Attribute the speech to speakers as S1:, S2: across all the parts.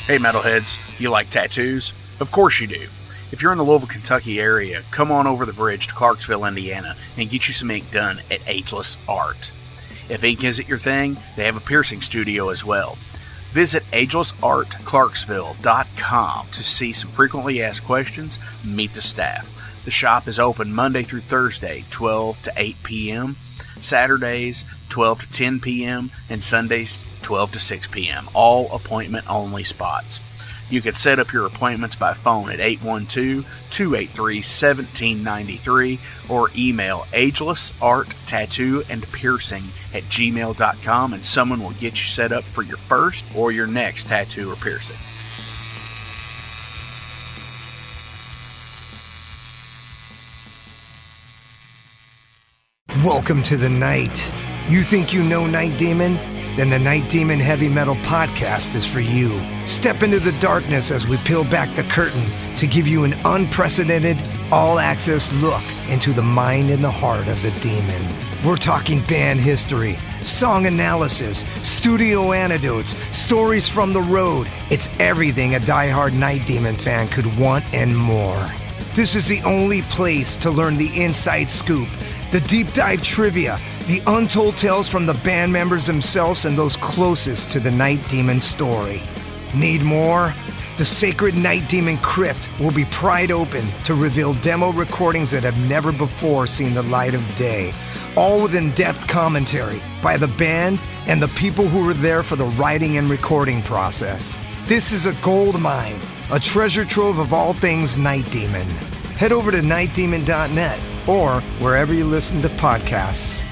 S1: Hey metalheads, you like tattoos? Of course you do. If you're in the Louisville, Kentucky area, come on over the bridge to Clarksville, Indiana, and get you some ink done at Ageless Art. If ink isn't your thing, they have a piercing studio as well. Visit agelessartclarksville.com to see some frequently asked questions, meet the staff. The shop is open Monday through Thursday, 12 to 8 p.m., Saturdays, 12 to 10 p.m., and Sundays, 12 to 6 p.m., all appointment-only spots. You can set up your appointments by phone at 812-283-1793 or email agelessarttattooandpiercing@gmail.com and someone will get you set up for your first or your next tattoo or piercing.
S2: Welcome to the night. You think you know Night Demon? Then the Night Demon Heavy Metal Podcast is for you. Step into the darkness as we peel back the curtain to give you an unprecedented, all-access look into the mind and the heart of the demon. We're talking band history, song analysis, studio anecdotes, stories from the road. It's everything a diehard Night Demon fan could want and more. This is the only place to learn the inside scoop, the deep dive trivia, the untold tales from the band members themselves and those closest to the Night Demon story. Need more? The Sacred Night Demon Crypt will be pried open to reveal demo recordings that have never before seen the light of day, all with in-depth commentary by the band and the people who were there for the writing and recording process. This is a gold mine, a treasure trove of all things Night Demon. Head over to nightdemon.net or wherever you listen to podcasts.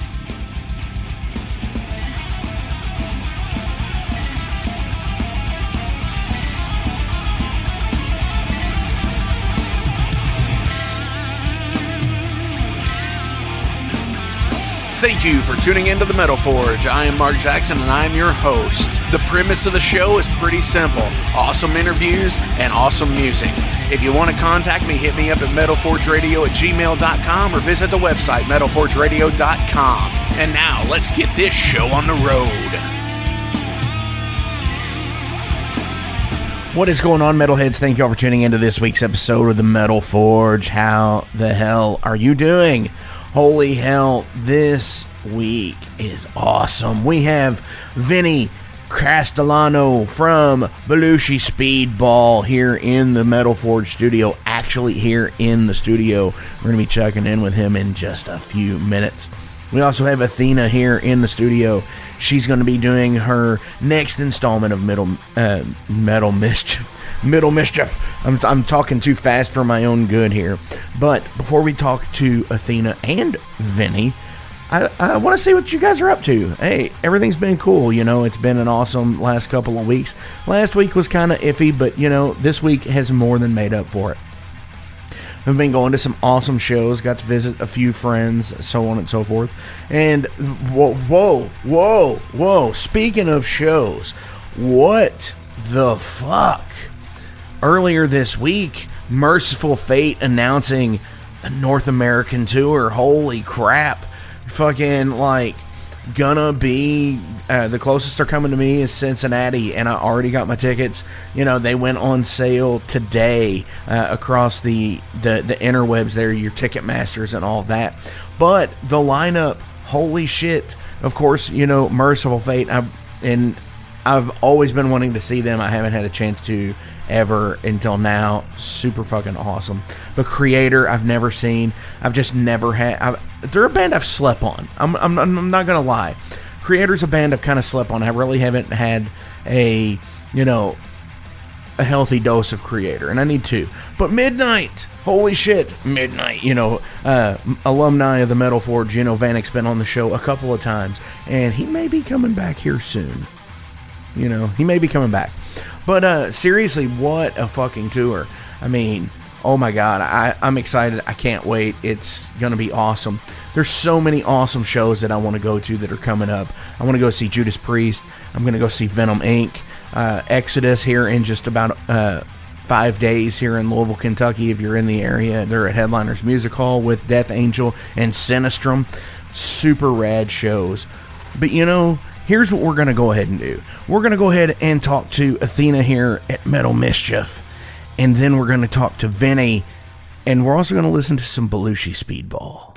S1: Thank you for tuning into the Metal Forge. I am Mark Jackson and I am your host. The premise of the show is pretty simple. Awesome interviews and awesome music. If you want to contact me, hit me up at metalforgeradio@gmail.com or visit the website metalforgeradio.com. And now, let's get this show on the road. What is going on, metalheads? Thank you all for tuning into this week's episode of the Metal Forge. How the hell are you doing? Holy hell, this week is awesome. We have Vinny Crastellano from Belushi Speed Ball here in the Metal Forge studio, actually here in the studio. We're going to be checking in with him in just a few minutes. We also have Athena here in the studio. She's going to be doing her next installment of Metal Mischief. Metal Mischief. I'm talking too fast for my own good here. But before we talk to Athena and Vinny, I want to see what you guys are up to. Hey, everything's been cool. You know, it's been an awesome last couple of weeks. Last week was kind of iffy, but, you know, this week has more than made up for it. We've been going to some awesome shows, got to visit a few friends, so on and so forth. And, whoa. Speaking of shows, what the fuck? Earlier this week, Merciful Fate announcing a North American tour. Holy crap. Fucking, like, gonna be, the closest they're coming to me is Cincinnati, and I already got my tickets. You know, they went on sale today across the interwebs there, your Ticketmasters and all that. But the lineup, holy shit. Of course, you know, Merciful Fate, I've always been wanting to see them. I haven't had a chance to ever until now. Super fucking awesome. But Creator, I've never seen. I've just never had. They're a band I've slept on. I'm not gonna lie. Creator's a band I've kind of slept on. I really haven't had a healthy dose of Creator, and I need to. But Midnight, holy shit, Midnight. You know, alumni of the Metal Forge. You know, Vanek's been on the show a couple of times, and he may be coming back here soon. You know, he may be coming back. But seriously, what a fucking tour. I mean, oh my god, I'm excited. I can't wait. It's going to be awesome. There's so many awesome shows that I want to go to that are coming up. I want to go see Judas Priest. I'm going to go see Venom Inc. Exodus here in just about 5 days here in Louisville, Kentucky. If you're in the area, they're at Headliners Music Hall with Death Angel and Sinistrum. Super rad shows. But you know, here's what we're going to go ahead and do. We're going to go ahead and talk to Athena here at Metal Mischief. And then we're going to talk to Vinny. And we're also going to listen to some Belushi Speedball.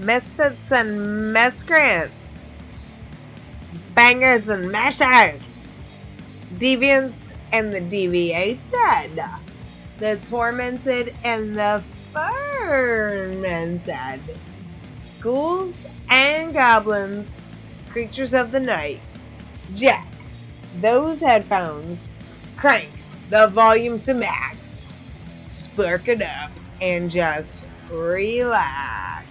S3: Misfits and miscreants, bangers and mashers, deviants and the deviated, the tormented and the fermented, ghouls and goblins, creatures of the night. Jack those headphones, crank the volume to max, spark it up, and just relax.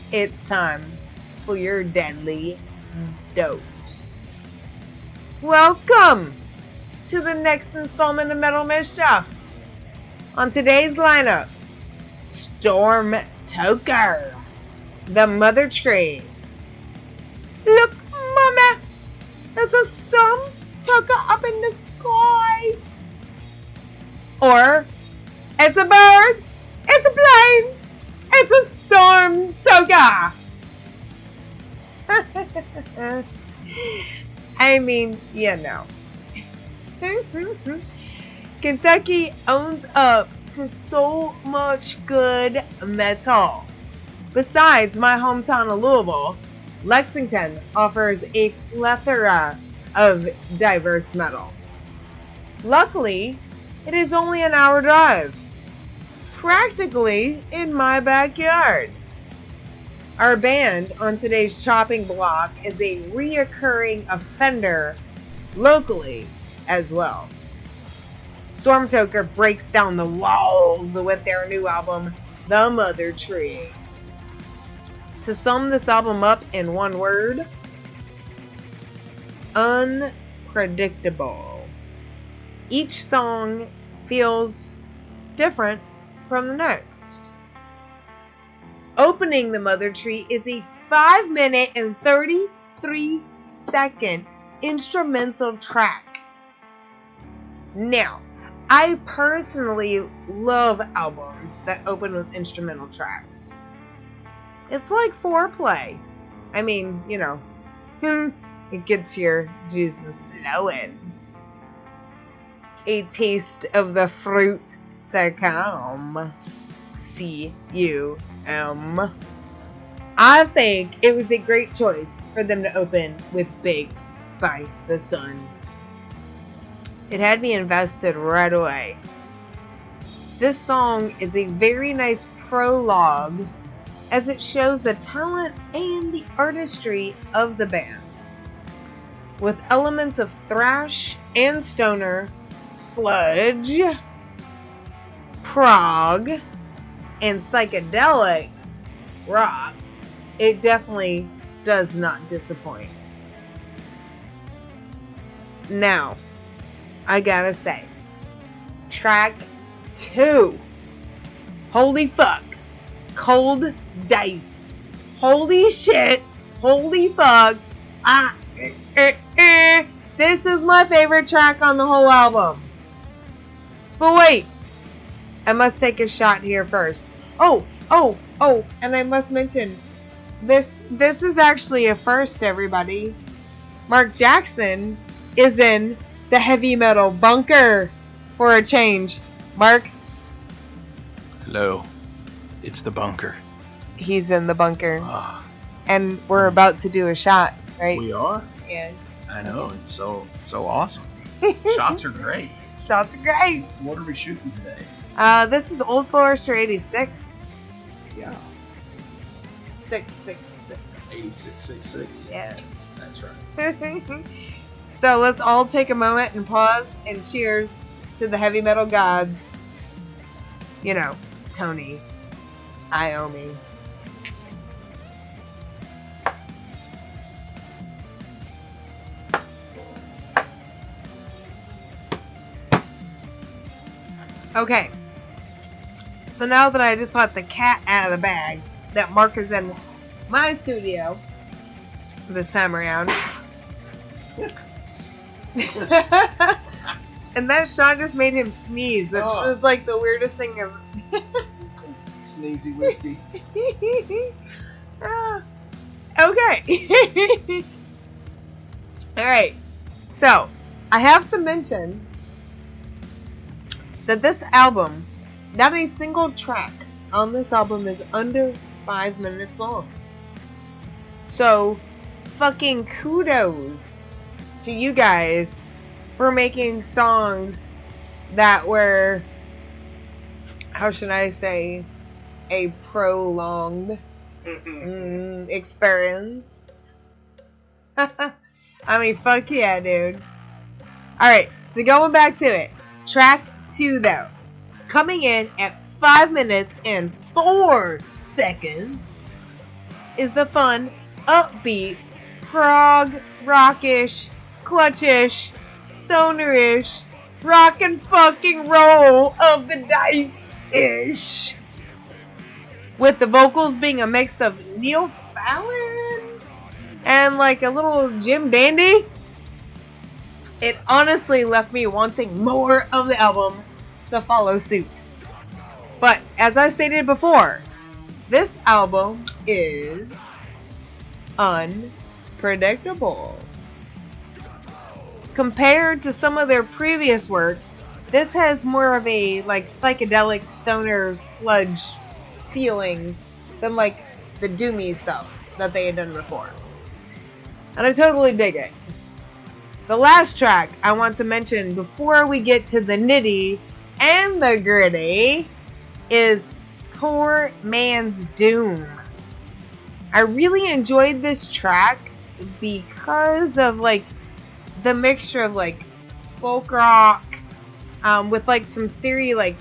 S3: It's time for your deadly dose. Welcome to the next installment of Metal Mischief. On today's lineup, Stormtoker, the Mother Tree. Look, Mama, there's a Stormtoker up in the sky. Or, it's a bird, it's a plane, it's a Stormtoker. I mean, you know. Kentucky owns up to so much good metal. Besides my hometown of Louisville, Lexington offers a plethora of diverse metal. Luckily, it is only an hour drive, practically in my backyard. Our band on today's chopping block is a reoccurring offender locally as well. Stormtoker breaks down the walls with their new album, The Mother Tree. To sum this album up in one word, unpredictable. Each song feels different from the next. Opening The Mother Tree is a 5-minute and 33-second instrumental track. Now, I personally love albums that open with instrumental tracks. It's like foreplay. I mean, you know, it gets your juices flowing. A taste of the fruit to come. C-U-M. I think it was a great choice for them to open with Baked by the Sun. It had me invested right away. This song is a very nice prologue as it shows the talent and the artistry of the band. With elements of thrash and stoner, sludge, prog, and psychedelic rock, it definitely does not disappoint. Now, I gotta say, track 2. Holy fuck. Cold Dice. Holy shit. Holy fuck. This is my favorite track on the whole album. But wait. I must take a shot here first. Oh, and I must mention, this is actually a first, everybody. Mark Jackson is in the heavy metal bunker for a change. Mark?
S4: Hello. It's the bunker.
S3: He's in the bunker. And we're about to do a shot, right?
S4: We are?
S3: Yeah.
S4: I know. It's so awesome. Shots are great.
S3: Shots are great.
S4: What are we shooting today?
S3: This is Old Forester 86.
S4: Yeah.
S3: 666.
S4: 8666.
S3: Yeah.
S4: That's right.
S3: So let's all take a moment and pause and cheers to the heavy metal gods. You know, Tony, Iommi. Okay. So now that I just let the cat out of the bag, that Mark is in my studio this time around. And that shot just made him sneeze, which was like the weirdest thing ever.
S4: Sneezy whiskey.
S3: Okay. Alright. So, I have to mention that this album, not a single track on this album is under 5 minutes long. So, fucking kudos to you guys for making songs that were, how should I say, a prolonged experience. I mean, fuck yeah, dude. Alright, so going back to it. Track 2, though. Coming in at 5 minutes and 4 seconds is the fun, upbeat, prog, rockish, clutchish, stonerish, rock and fucking roll of the daze-ish. With the vocals being a mix of Neil Fallon and like a little Jim Dandy. It honestly left me wanting more of the album to follow suit. But as I stated before, this album is unpredictable. Compared to some of their previous work, this has more of a like psychedelic stoner sludge feeling than like the doomy stuff that they had done before. And I totally dig it. The last track I want to mention before we get to the nitty and the gritty is Poor Man's Doom. I really enjoyed this track because of like the mixture of like folk rock with like some serious like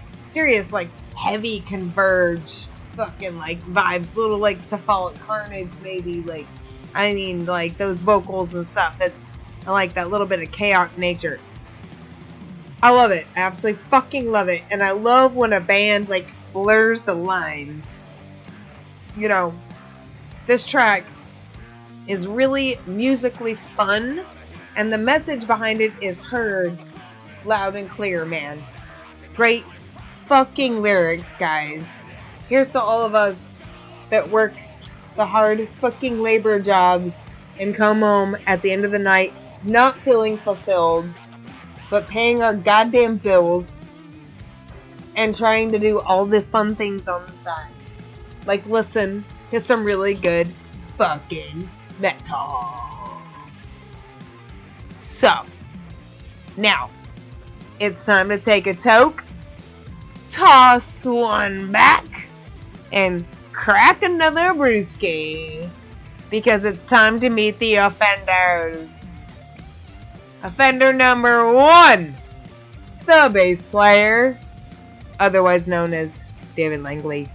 S3: heavy Converge fucking like vibes, little like Cephalic Carnage maybe, like I mean like those vocals and stuff. I like that little bit of chaotic nature. I love it. I absolutely fucking love it. And I love when a band like blurs the lines. You know, this track is really musically fun, and the message behind it is heard loud and clear, man. Great fucking lyrics, guys. Here's to all of us that work the hard fucking labor jobs and come home at the end of the night not feeling fulfilled, but paying our goddamn bills and trying to do all the fun things on the side. Like listen to some really good fucking metal. So, now, it's time to take a toke, toss one back, and crack another brewski. Because it's time to meet the offenders. Offender number 1, the bass player, otherwise known as David Langley.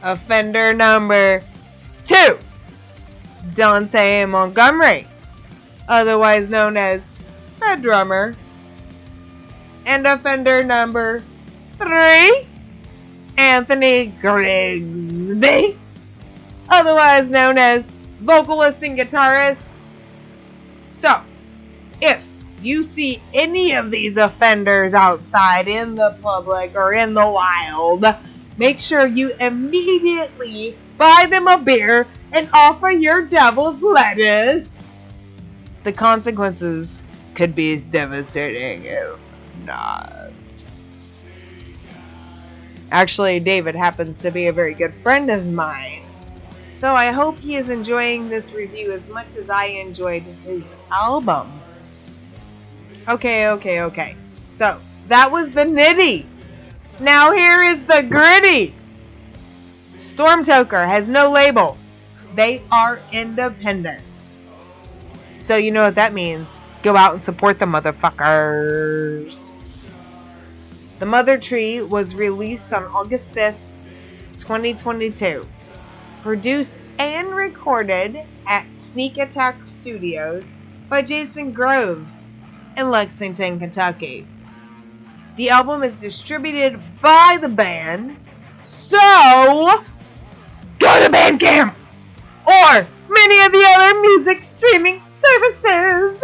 S3: Offender number 2, Dante Montgomery, otherwise known as the drummer. And offender number 3, Anthony Grigsby, otherwise known as vocalist and guitarist. So, if you see any of these offenders outside in the public or in the wild, make sure you immediately buy them a beer and offer your devil's lettuce. The consequences could be devastating if not. Actually, David happens to be a very good friend of mine, so I hope he is enjoying this review as much as I enjoyed his album. Okay. So, that was the nitty. Now here is the gritty. Stormtoker has no label. They are independent. So you know what that means. Go out and support the motherfuckers. The Mother Tree was released on August 5th, 2022. Produced and recorded at Sneak Attack Studios by Jason Groves in Lexington, Kentucky. The album is distributed by the band, so go to Bandcamp or many of the other music streaming services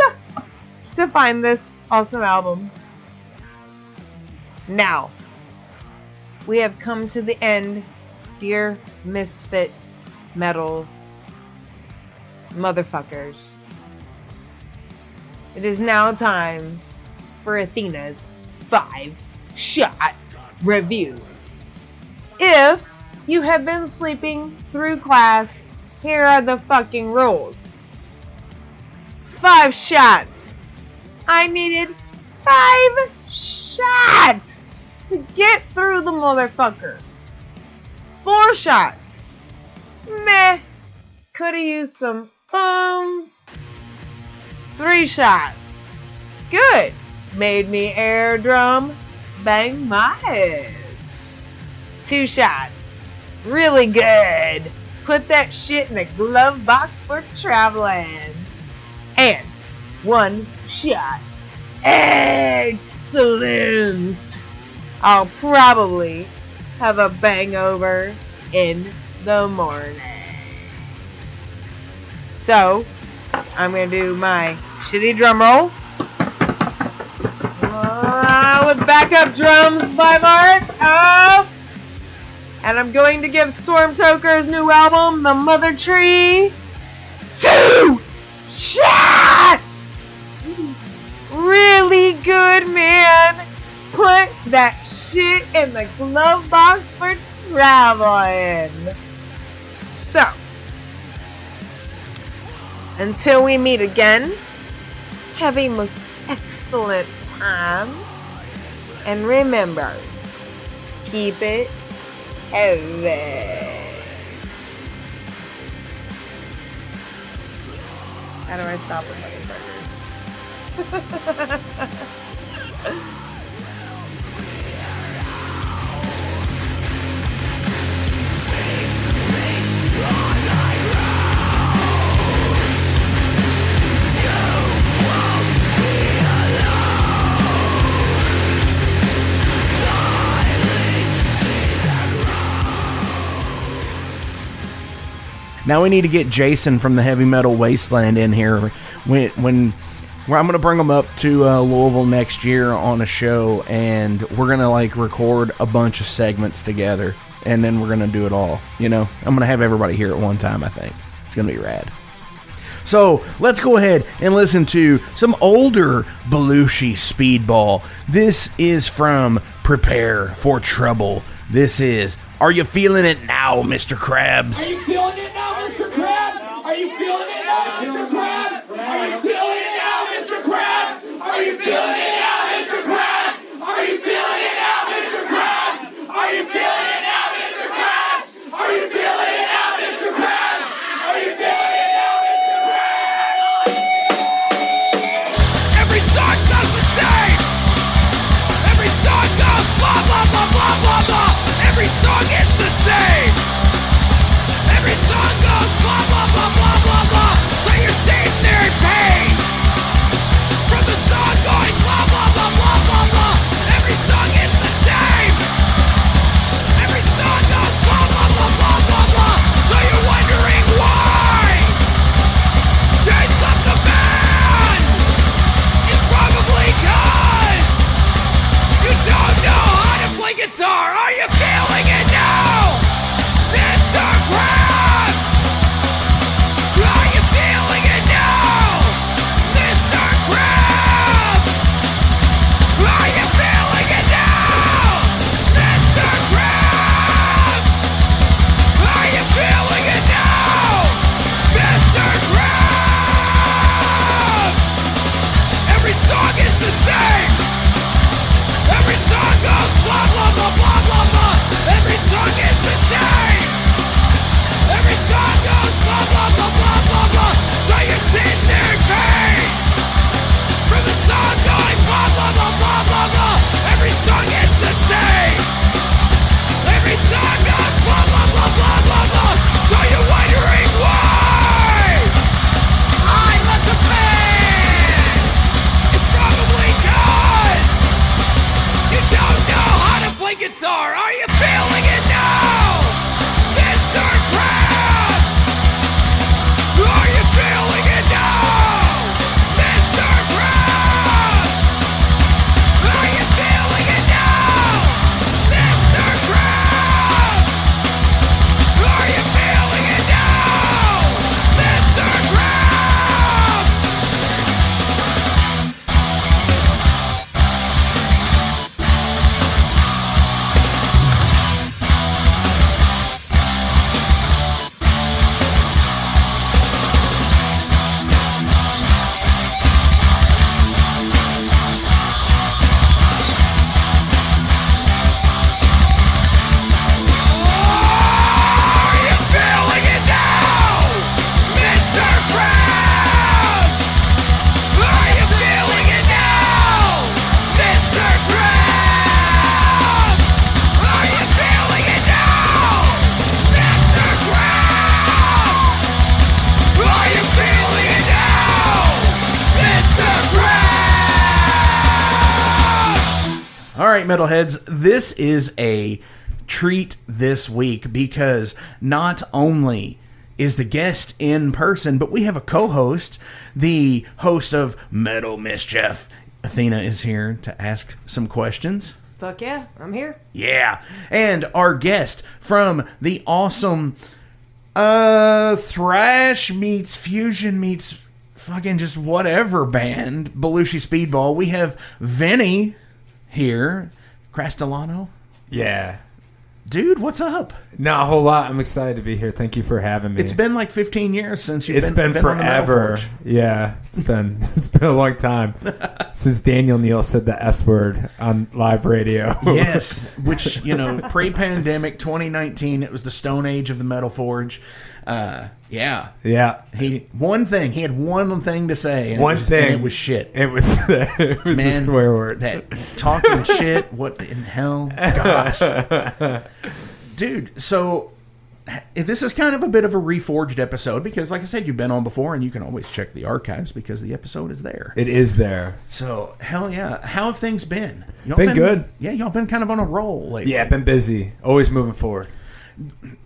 S3: to find this Awesome album. Now, we have come to the end, dear misfit metal motherfuckers. It is now time for Athena's 5-shot review. If you have been sleeping through class, here are the fucking rules. 5 shots. I needed 5 shots to get through the motherfucker. 4 shots. Meh. Coulda used some 3 shots. Good. Made me air drum bang my head. 2 shots. Really good. Put that shit in the glove box for traveling. And 1 shot. Excellent. I'll probably have a bangover in the morning. So, I'm going to do my shitty drum roll. With backup drums by Mark. And I'm going to give Stormtoker's new album, The Mother Tree, 2 shots! Really good, man. Put that shit in the glove box for traveling. So, until we meet again, have a most excellent time. And remember, keep it heavy. How do I stop a motherfucker?
S1: Now we need to get Jason from the Heavy Metal Wasteland in here. When I'm going to bring him up to Louisville next year on a show, and we're going to like record a bunch of segments together, and then we're going to do it all. You know, I'm going to have everybody here at one time. I think it's going to be rad. So let's go ahead and listen to some older Belushi Speedball. This is from Prepare for Trouble. This is Are You Feeling It Now, Mr. Krabs?
S5: Are you feeling it now, Mr. Krabs? Are you feeling it now, Mr. Krabs? Are you feeling it now, Mr. Krabs? Are you feeling it now, Mr. Krabs? Are you feeling it now, Mr. Krabs? Are you feeling it now, Mr. Krabs? Are you feeling it now, Mr. Krabs? Are you feeling it now, Mr. Krabs? Every song sounds the same. Every song goes blah, blah, blah, blah, blah, blah. Every song is the same. Every song goes blah, blah, blah, blah, blah, blah. So you're sitting there in pain from the song going blah, blah, blah, blah, blah, blah. Every song is the same. Every song goes blah, blah, blah, blah, blah, blah. So you're wondering why. Change up the band. It's probably 'cause you don't know how to play guitar. Are you feeling it now, Mr. Krabs? Are you feeling it now?
S1: All right, metalheads, this is a treat this week because not only is the guest in person, but we have a co-host, the host of Metal Mischief. Athena is here to ask some questions.
S6: Fuck yeah, I'm here.
S1: Yeah. And our guest from the awesome thrash meets fusion meets fucking just whatever band, Belushi Speedball. We have Vinny here. Crastellano.
S7: Yeah.
S1: Dude, what's up?
S7: Not a whole lot. I'm excited to be here. Thank you for having me.
S1: It's been like 15 years since you've
S7: been
S1: on the Metal
S7: forever.
S1: Forge.
S7: Yeah, it's been a long time since Daniel Neal said the S word on live radio.
S1: Yes, which, pre-pandemic 2019, it was the Stone Age of the Metal Forge. Yeah. He had one thing to say. And it was shit.
S7: It was a swear word.
S1: That talking shit. What in hell? Gosh. Dude, so this is kind of a bit of a reforged episode because, like I said, you've been on before and you can always check the archives because the episode is there.
S7: It is there.
S1: So, hell yeah. How have things been?
S7: Been good.
S1: Yeah, y'all been kind of on a roll lately.
S7: Yeah, been busy. Always moving forward.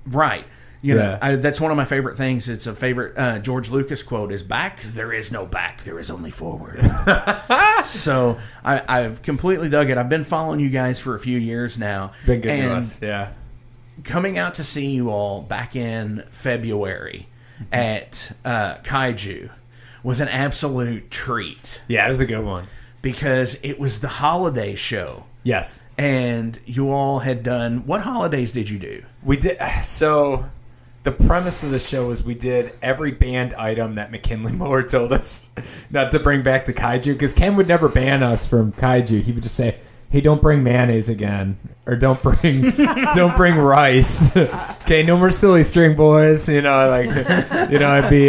S1: Right. That's one of my favorite things. It's a favorite George Lucas quote is, back, there is no back, there is only forward. So I've completely dug it. I've been following you guys for a few years now.
S7: Been good to us, yeah.
S1: Coming out to see you all back in February at Kaiju was an absolute treat.
S7: Yeah, it was a good one.
S1: Because it was the holiday show.
S7: Yes.
S1: And you all had done... What holidays did you do?
S7: We did... So... The premise of the show was we did every banned item that McKinley Moore told us not to bring back to Kaiju, because Ken would never ban us from Kaiju. He would just say, "Hey, don't bring mayonnaise again, or don't bring rice. Okay, no more silly string, boys." It'd be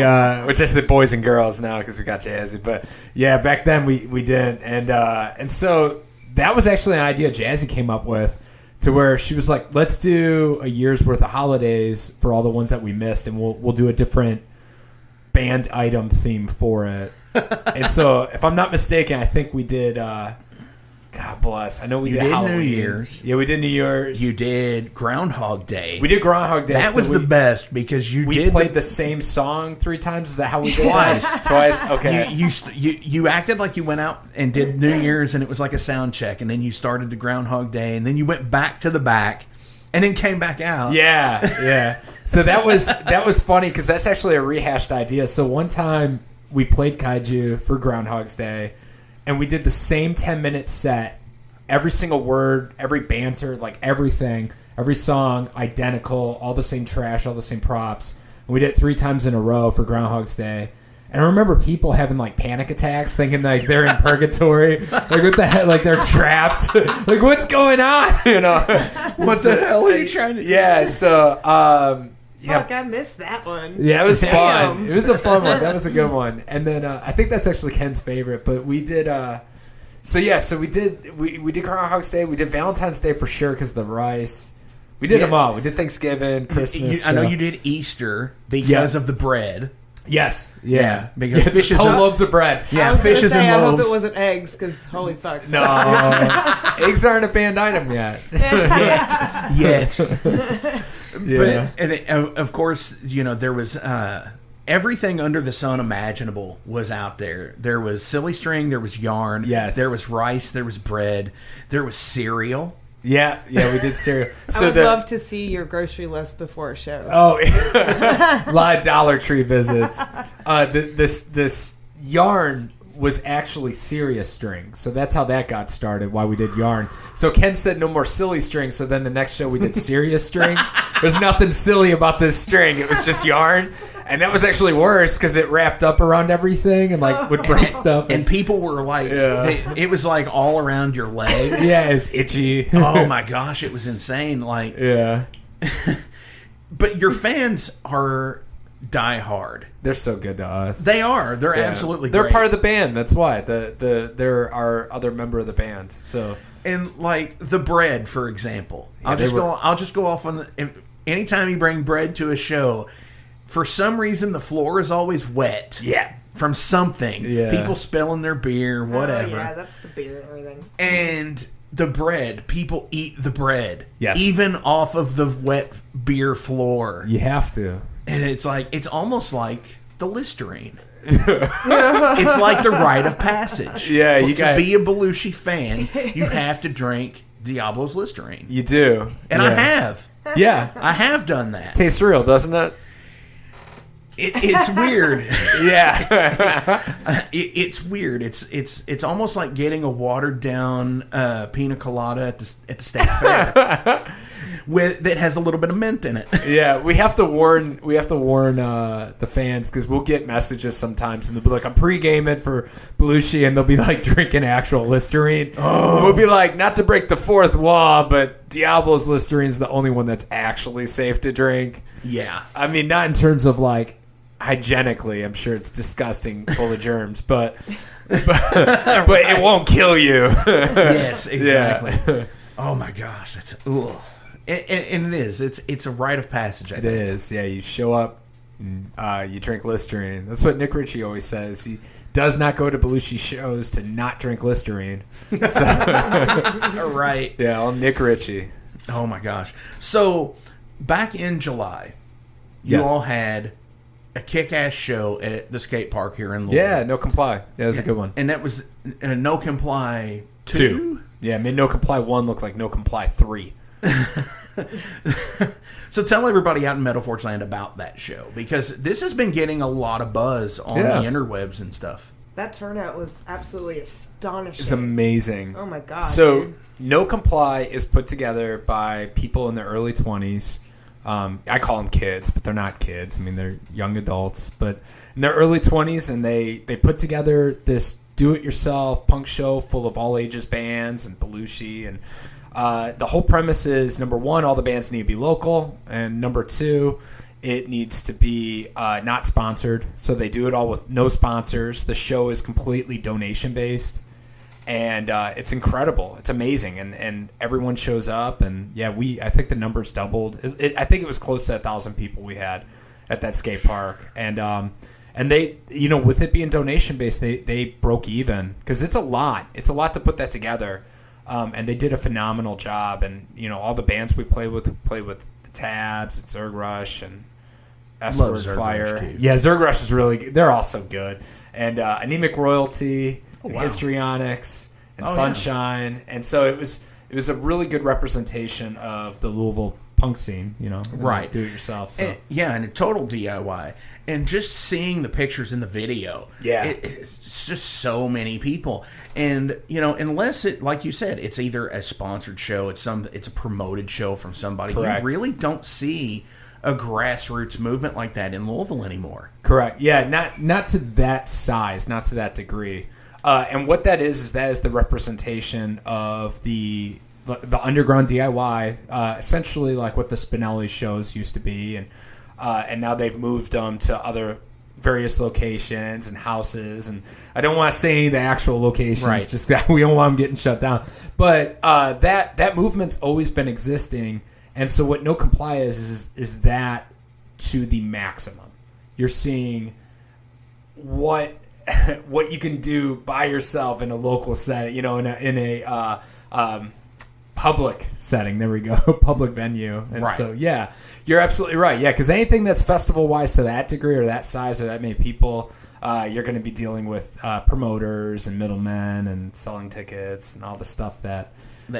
S7: which I said boys and girls now because we got Jazzy, but yeah, back then we didn't, and so that was actually an idea Jazzy came up with. To where she was like, let's do a year's worth of holidays for all the ones that we missed, and we'll do a different banned item theme for it. And so, if I'm not mistaken, I think we did, God bless, I know we did Halloween.
S1: New Year's.
S7: Yeah, we did New Year's.
S1: You did Groundhog Day.
S7: We did Groundhog Day.
S1: That was the best because we
S7: played the same song 3 times. Is that how we did
S1: it?
S7: Twice? Okay.
S1: You acted like you went out and did New Year's and it was like a sound check, and then you started the Groundhog Day, and then you went back to the back and then came back out.
S7: Yeah. So that was funny because that's actually a rehashed idea. So one time we played Kaiju for Groundhog's Day, and we did the same 10-minute set, every single word, every banter, like everything, every song, identical, all the same trash, all the same props. And we did it 3 times in a row for Groundhog's Day. And I remember people having like panic attacks, thinking like they're in purgatory, like what the hell, like they're trapped, like what's going on,
S1: What the hell are you trying to do?
S7: Yeah, so
S6: Fuck, I missed that one.
S7: Yeah, it was fun. It was a fun one. That was a good one. And then I think that's actually Ken's favorite. But we did. We did Groundhog's Day. We did Valentine's Day for sure because of the rice. We did them all. We did Thanksgiving, Christmas.
S1: I know you did Easter because of the bread.
S7: Yes. Yeah.
S1: Because fish is
S7: loaves of bread.
S1: Yeah, fishes and loaves.
S6: I hope it wasn't eggs because holy fuck.
S7: No, eggs aren't a banned item yet.
S1: Yet.
S7: Yeah.
S1: But of course, there was everything under the sun imaginable was out there. There was silly string, there was yarn,
S7: yes.
S1: There was rice, there was bread, there was cereal.
S7: Yeah, we did cereal.
S6: So I would love to see your grocery list before a show.
S7: Oh, a lot of Dollar Tree visits. This yarn was actually serious string, so that's how that got started. Why we did yarn. So Ken said no more silly string. So then the next show we did serious string. There's nothing silly about this string. It was just yarn. And that was actually worse because it wrapped up around everything and like would break stuff.
S1: And people were like, it was like all around your legs.
S7: Yeah, it's itchy.
S1: Oh my gosh, it was insane. Like,
S7: yeah.
S1: But your fans are diehard.
S7: They're so good to us.
S1: They are. They're absolutely great.
S7: They're part of the band. That's why they're our other member of the band. So
S1: and like the bread, for example,
S7: Yeah,
S1: I'll just go off on anytime you bring bread to a show. For some reason, the floor is always wet.
S7: Yeah.
S1: from something.
S7: Yeah.
S1: People spilling their beer, whatever.
S6: Oh, yeah, that's the beer and everything.
S1: And the bread, people eat the bread.
S7: Yes.
S1: Even off of the wet beer floor.
S7: You have to.
S1: And it's like, it's almost like the Listerine. It's like the rite of passage.
S7: Yeah, you
S1: to
S7: got
S1: be a Belushi fan, you have to drink Diablo's Listerine.
S7: You do.
S1: And I have.
S7: Yeah.
S1: I have done that.
S7: Tastes real, doesn't it?
S1: It's weird.
S7: Yeah.
S1: It's weird. It's almost like getting a watered down pina colada at the state fair that has a little bit of mint in it.
S7: Yeah, we have to warn the fans because we'll get messages sometimes and they'll be like, I'm pre-gaming for Belushi, and they'll be like drinking actual Listerine. Oh. We'll be like, not to break the fourth wall, but Diablo's Listerine is the only one that's actually safe to drink.
S1: Yeah.
S7: I mean, not in terms of like hygienically, I'm sure it's disgusting, full of germs, but it won't kill you.
S1: Yes, exactly.
S7: Yeah.
S1: Oh my gosh, that's ugh. And it is. It's a rite of passage. I
S7: It
S1: think.
S7: is. Yeah, you show up, and, you drink Listerine. That's what Nick Ritchie always says. He does not go to Belushi shows to not drink Listerine. So,
S1: Right.
S7: yeah, all Nick Ritchie.
S1: Oh my gosh. So back in July, you
S7: Yes.
S1: all had a kick-ass show at the skate park here in Louisville.
S7: Yeah, No Comply. That was a good one.
S1: And that was No Comply 2?
S7: 2. Yeah, made No Comply 1 look like No Comply 3.
S1: So tell everybody out in Metal Forge Land about that show, because this has been getting a lot of buzz on the interwebs and stuff.
S6: That turnout was absolutely astonishing.
S7: It's amazing.
S6: Oh my god.
S7: So,
S6: dude.
S7: No Comply is put together by people in their early 20s. I call them kids, but they're not kids. I mean, they're young adults, but in their early 20s, and they put together this do-it-yourself punk show full of all ages bands and Belushi. And the whole premise is, number one, all the bands need to be local, and number two, it needs to be not sponsored. So they do it all with no sponsors. The show is completely donation-based. And it's incredible. It's amazing, and everyone shows up. And yeah, I think the numbers doubled. I think it was close to 1,000 people we had at that skate park. And they, with it being donation based, they broke even because it's a lot. It's a lot to put that together. And they did a phenomenal job. And all the bands we play with the Tabs, and Zerg Rush, and S-Word
S1: Zerg
S7: Fire.
S1: Rush, too.
S7: Yeah, Zerg Rush is really good. They're all so good. And Anemic Royalty. And
S1: wow.
S7: Histrionics and
S1: Oh,
S7: Sunshine, and so it was a really good representation of the Louisville punk scene,
S1: Right.
S7: Do it yourself. So
S1: And a total DIY. And just seeing the pictures in the video,
S7: Yeah.
S1: it's just so many people. And unless it, like you said, it's either a sponsored show, it's a promoted show from somebody.
S7: Correct.
S1: You really don't see a grassroots movement like that in Louisville anymore.
S7: correct, yeah, not to that size, not to that degree. And what that is the representation of the underground DIY, essentially like what the Spinelli shows used to be, and now they've moved them to other various locations and houses. And I don't want to say any of the actual locations,
S1: Right.
S7: just that we don't want them getting shut down. But that movement's always been existing, and so what No Comply is that to the maximum. You're seeing what you can do by yourself in a local setting, in a public setting. There we go, public venue. And
S1: Right.
S7: so, yeah, you're absolutely right. Yeah, because anything that's festival-wise to that degree or that size or that many people, you're going to be dealing with promoters and middlemen and selling tickets and all the stuff that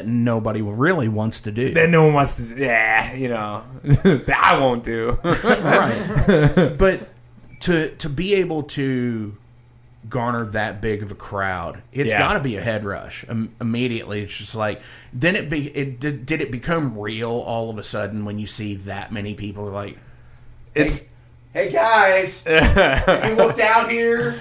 S1: nobody really wants to do.
S7: no one wants to. Yeah, that I won't do.
S1: Right. But to be able to garner that big of a crowd, it's got to be a head rush immediately. It's just like, then did it become real all of a sudden when you see that many people are like, hey guys, have you looked out here?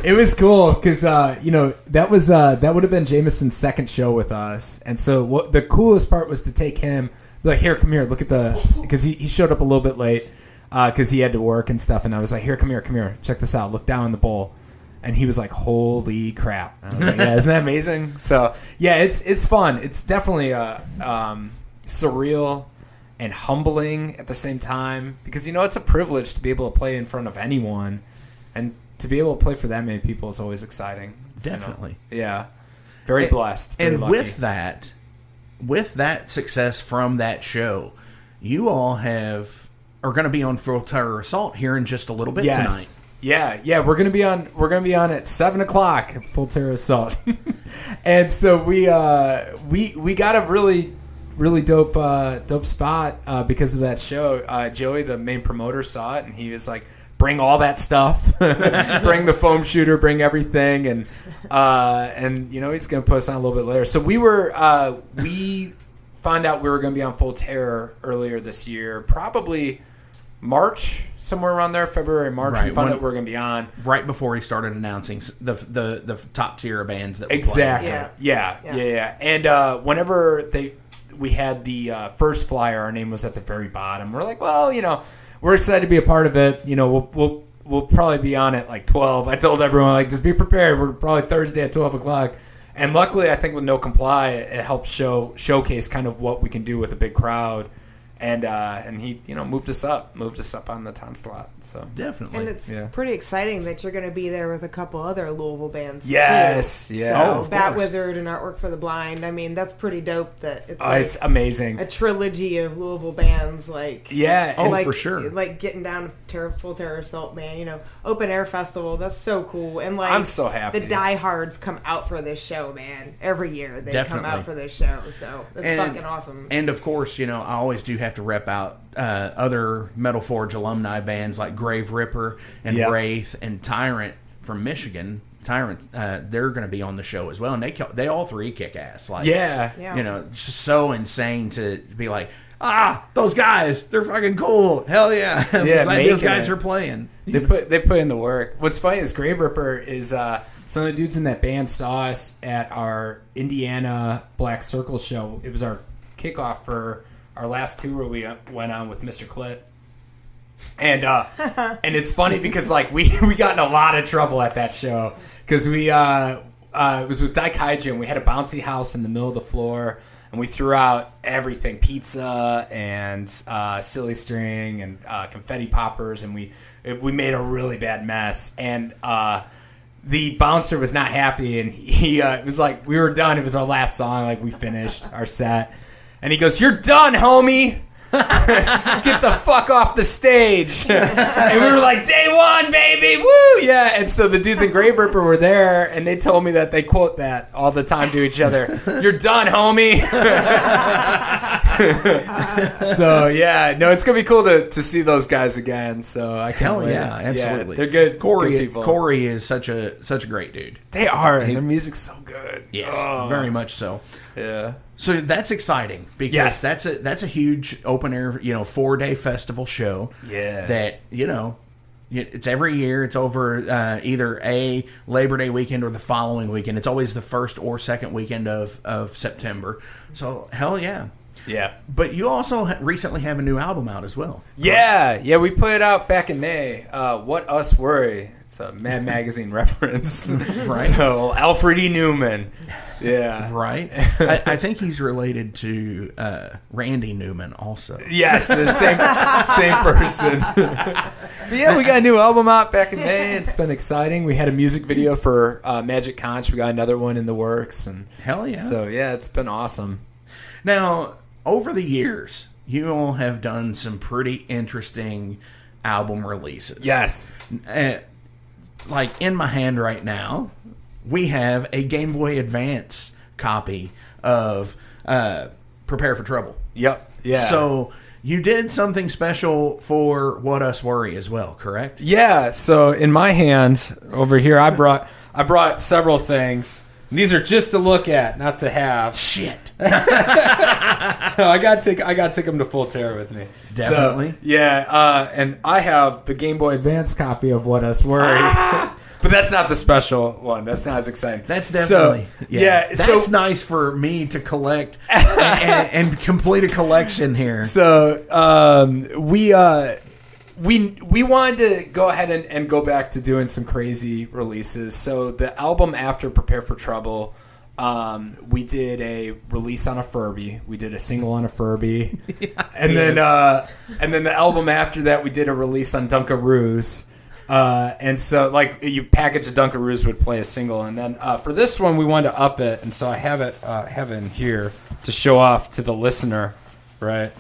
S7: It was cool because that would have been Jameson's second show with us, and so the coolest part was to take him, be like, here, come here, look at because he showed up a little bit late because he had to work and stuff, and I was like, here, come here, check this out, look down in the bowl. And he was like, holy crap. I was like, yeah, isn't that amazing? So, yeah, it's fun. It's definitely surreal and humbling at the same time. Because, it's a privilege to be able to play in front of anyone and to be able to play for that many people is always exciting.
S1: Definitely.
S7: So, yeah. Very blessed. Very
S1: and
S7: lucky.
S1: with that success from that show, you all are going to be on Full Terror Assault here in just a little bit tonight.
S7: Yeah. We're gonna be on at 7:00 Full Terror Assault, and so we got a really dope spot because of that show. Joey, the main promoter, saw it and he was like, "Bring all that stuff, bring the foam shooter, bring everything," and he's gonna put us on a little bit later. So we found out we were gonna be on Full Terror earlier this year, probably March, somewhere around there, February, March.
S1: Right.
S7: We found out we were going to be on
S1: right before he started announcing the top tier of bands that were
S7: exactly.
S1: playing.
S7: Yeah. And whenever we had the first flyer, our name was at the very bottom. We're like, well, we're excited to be a part of it. We'll probably be on at like 12. I told everyone, like, just be prepared. We're probably Thursday at 12:00. And luckily, I think with No Comply, it helps showcase kind of what we can do with a big crowd. And he moved us up on the time slot. So
S1: definitely,
S6: and it's pretty exciting that you're going to be there with a couple other Louisville bands.
S7: Yes,
S6: too.
S7: yeah.
S6: So Bat Wizard and Artwork for the Blind. I mean, that's pretty dope. That it's
S7: it's amazing.
S6: A trilogy of Louisville bands, like
S1: for sure.
S6: Like getting down to Full Terror Assault, man. Open air festival. That's so cool. And like
S7: I'm so happy.
S6: The diehards come out for this show, man. Every year they come out for this show. So that's fucking awesome.
S1: And of course, I always do have to rep out other Metal Forge alumni bands like Grave Ripper and Wraith and Tyrant from Michigan. Tyrant, they're going to be on the show as well, and they all three kick ass. Like, it's just so insane to be like, those guys, they're fucking cool. Hell yeah, glad those guys are playing.
S7: They put in the work. What's funny is Grave Ripper is some of the dudes in that band saw us at our Indiana Black Circle show. It was our kickoff for our last tour we went on with Mr. Clit. And it's funny because like we got in a lot of trouble at that show because we it was with Daikaiju and we had a bouncy house in the middle of the floor and we threw out everything, pizza and silly string and confetti poppers, and we made a really bad mess, and the bouncer was not happy, and he it was like we were done. It was our last song, like we finished our set. And he goes, "You're done, homie. Get the fuck off the stage." And we were like, "Day one, baby. Woo, yeah." And so the dudes in Grave Ripper were there, and they told me that they quote that all the time to each other. "You're done, homie." So, it's going to be cool to see those guys again. So I can't wait.
S1: Yeah, absolutely.
S7: They're good.
S1: Corey,
S7: good people.
S1: Corey is such a great dude.
S7: They are. Their music's so good.
S1: Yes, very much so.
S7: Yeah.
S1: So that's exciting because that's a huge open air, 4-day festival show.
S7: Yeah.
S1: That, it's every year. It's over either a Labor Day weekend or the following weekend. It's always the first or second weekend of September. So hell yeah.
S7: Yeah.
S1: But you also recently have a new album out as well.
S7: Yeah. We put it out back in May. What Us Worry. It's a Mad Magazine reference.
S1: Right.
S7: So Alfred E. Newman. Yeah.
S1: Right. I think he's related to Randy Newman also.
S7: Yes, the same person. But yeah, we got a new album out back in May. It's been exciting. We had a music video for Magic Conch. We got another one in the works. And
S1: hell yeah.
S7: So yeah, it's been awesome.
S1: Now, over the years, you all have done some pretty interesting album releases.
S7: Yes.
S1: Like in my hand right now, we have a Game Boy Advance copy of Prepare for Trouble.
S7: Yep. Yeah.
S1: So you did something special for What Us Worry as well, correct?
S7: Yeah. So in my hand over here, I brought several things. These are just to look at, not to have.
S1: Shit.
S7: So I got to take them to Full Terror with me.
S1: Definitely.
S7: So, yeah, and I have the Game Boy Advance copy of What Us Worry. But that's not the special one. That's not as exciting.
S1: That's definitely That's
S7: so,
S1: nice for me to collect and complete a collection here.
S7: So we wanted to go ahead and go back to doing some crazy releases. So the album after Prepare for Trouble, we did a release on a Furby. We did a single on a Furby, and then the album after that we did a release on Dunkaroos. And so, like, you package a Dunkaroos would play a single, and then for this one we wanted to up it, and so I have it in here to show off to the listener, right?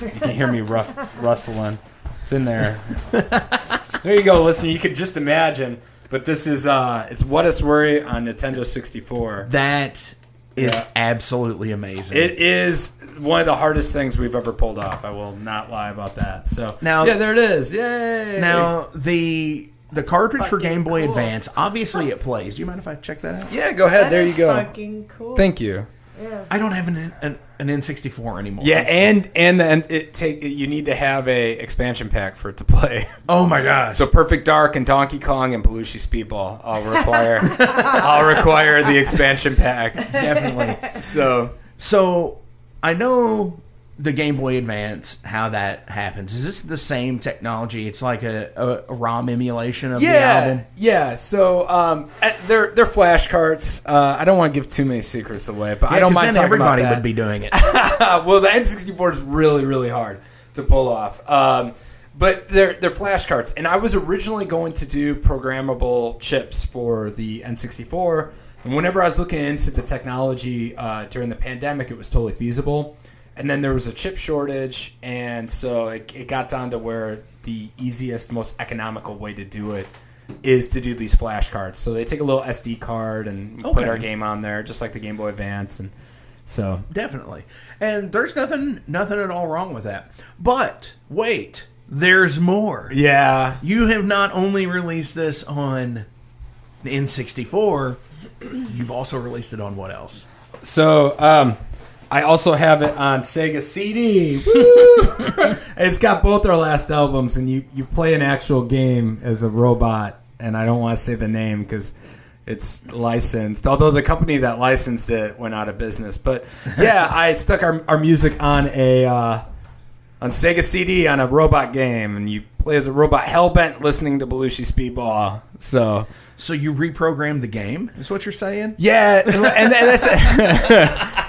S7: You can hear me rustling. It's in there. There you go, listener. You could just imagine, but this is it's What Us Worry on Nintendo 64.
S1: That is absolutely amazing.
S7: It is one of the hardest things we've ever pulled off. I will not lie about that. So
S1: now,
S7: yeah, there it is. Yay!
S1: Now the cartridge for Game Boy Advance, obviously it plays. Do you mind if I check that out?
S7: Yeah, go ahead. There you go.
S6: Fucking cool.
S7: Thank you.
S6: Yeah.
S1: I don't have an N64 anymore.
S7: Yeah, and you need to have a expansion pack for it to play.
S1: Oh my gosh!
S7: So Perfect Dark and Donkey Kong and Belushi Speedball I'll require the expansion pack.
S1: Definitely. So I know the Game Boy Advance, how that happens. Is this the same technology? It's like a ROM emulation of the album?
S7: Yeah, so they're flash carts. I don't want to give too many secrets away, but I don't mind
S1: then
S7: talking about
S1: everybody
S7: that.
S1: would be doing it.
S7: Well, the N64 is really, really hard to pull off. But they're flash carts. And I was originally going to do programmable chips for the N64. And whenever I was looking into the technology during the pandemic, it was totally feasible. And then there was a chip shortage, and so it got down to where the easiest, most economical way to do it is to do these flash cards. So they take a little SD card and put our game on there, just like the Game Boy Advance, and so
S1: definitely. And there's nothing at all wrong with that. But wait, there's more.
S7: Yeah,
S1: you have not only released this on the N64, you've also released it on what else?
S7: So I also have it on Sega CD. Woo! It's got both our last albums, and you play an actual game as a robot, and I don't want to say the name because it's licensed, although the company that licensed it went out of business. But yeah, I stuck our music on on Sega CD on a robot game, and you play as a robot hellbent listening to Belushi Speedball. So
S1: you reprogrammed the game, is what you're saying?
S7: Yeah, and that's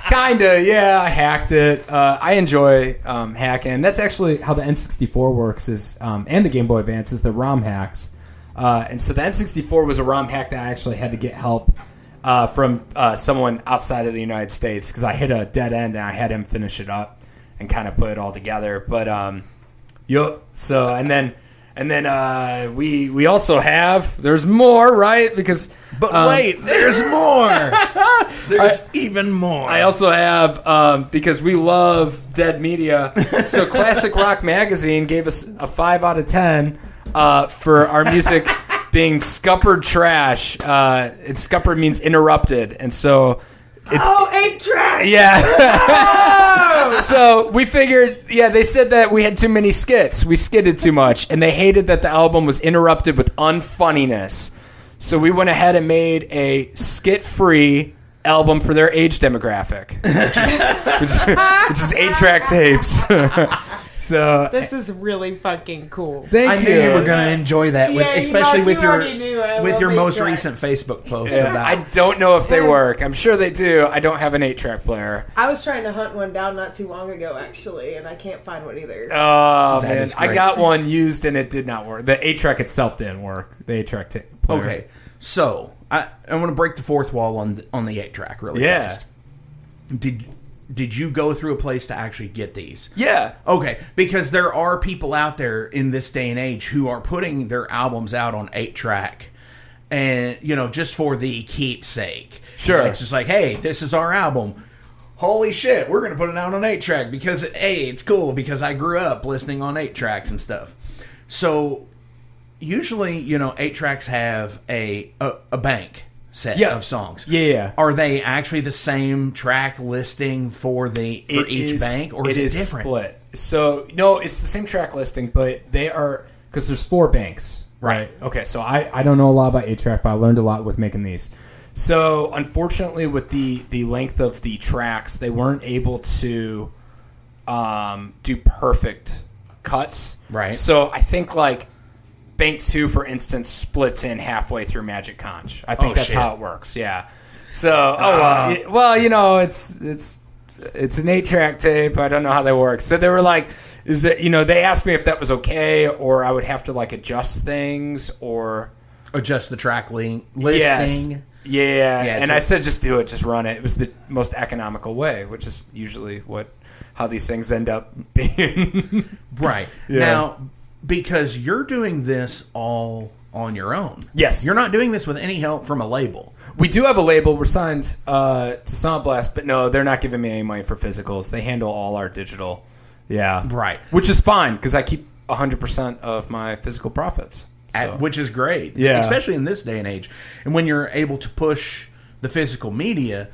S7: kinda. Yeah, I hacked it. I enjoy hacking. That's actually how the N64 works, is and the Game Boy Advance is the ROM hacks. And so the N64 was a ROM hack that I actually had to get help from someone outside of the United States, because I hit a dead end and I had him finish it up and kind of put it all together. But so and then we also have, there's more, right? Because
S1: wait, there's more. There's even more.
S7: I also have because we love dead media. So Classic Rock Magazine gave us a 5 out of 10 for our music being scuppered trash. And scuppered means interrupted, and so it's
S6: 8-track.
S7: Yeah. So we figured, they said that we had too many skits. We skitted too much, and they hated that the album was interrupted with unfunniness. So we went ahead and made a skit-free album for their age demographic, which is 8-track tapes. So
S6: this is really fucking cool.
S1: I knew you were going to enjoy that, especially with your most
S6: 8-track.
S1: recent Facebook post.
S7: Yeah,
S1: about.
S7: I don't know if they work. I'm sure they do. I don't have an 8-track player.
S6: I was trying to hunt one down not too long ago, actually, and I can't find one either.
S7: Oh, man.
S1: is
S7: I
S1: great.
S7: got one used, and it did not work. The 8-track itself didn't work. The 8-track player.
S1: Okay, so I want to break the fourth wall on the 8-track really fast. Did you go through a place to actually get these?
S7: Yeah.
S1: Okay, because there are people out there in this day and age who are putting their albums out on 8-track, and just for the keepsake.
S7: Sure.
S1: It's just like, hey, this is our album. Holy shit, we're going to put it out on 8-track because, hey, it's cool because I grew up listening on 8-tracks and stuff. So usually, 8-tracks have a bank set of songs.
S7: Yeah.
S1: Are they actually the same track listing for each bank, or is it different?
S7: Split. So no, it's the same track listing, but they are, because there's 4 banks, right? Okay, so I don't know a lot about 8-track, but I learned a lot with making these. So unfortunately, with the length of the tracks, they weren't able to do perfect cuts.
S1: Right.
S7: So I think like Bank 2, for instance, splits in halfway through Magic Conch. I think that's how it works. Yeah. So, it's an 8-track tape. I don't know how they work. So they were like, is that, they asked me if that was okay, or I would have to like adjust things or
S1: adjust the track listing.
S7: Yes. Yeah, and I said just do it, just run it. It was the most economical way, which is usually how these things end up being.
S1: Right.
S7: Yeah.
S1: Now, because you're doing this all on your own.
S7: Yes.
S1: You're not doing this with any help from a label.
S7: We do have a label. We're signed to Sound Blast, but no, they're not giving me any money for physicals. They handle all our digital. Yeah.
S1: Right.
S7: Which is fine, because I keep 100% of my physical profits. So.
S1: Which is great.
S7: Yeah.
S1: Especially in this day and age. And when you're able to push the physical media,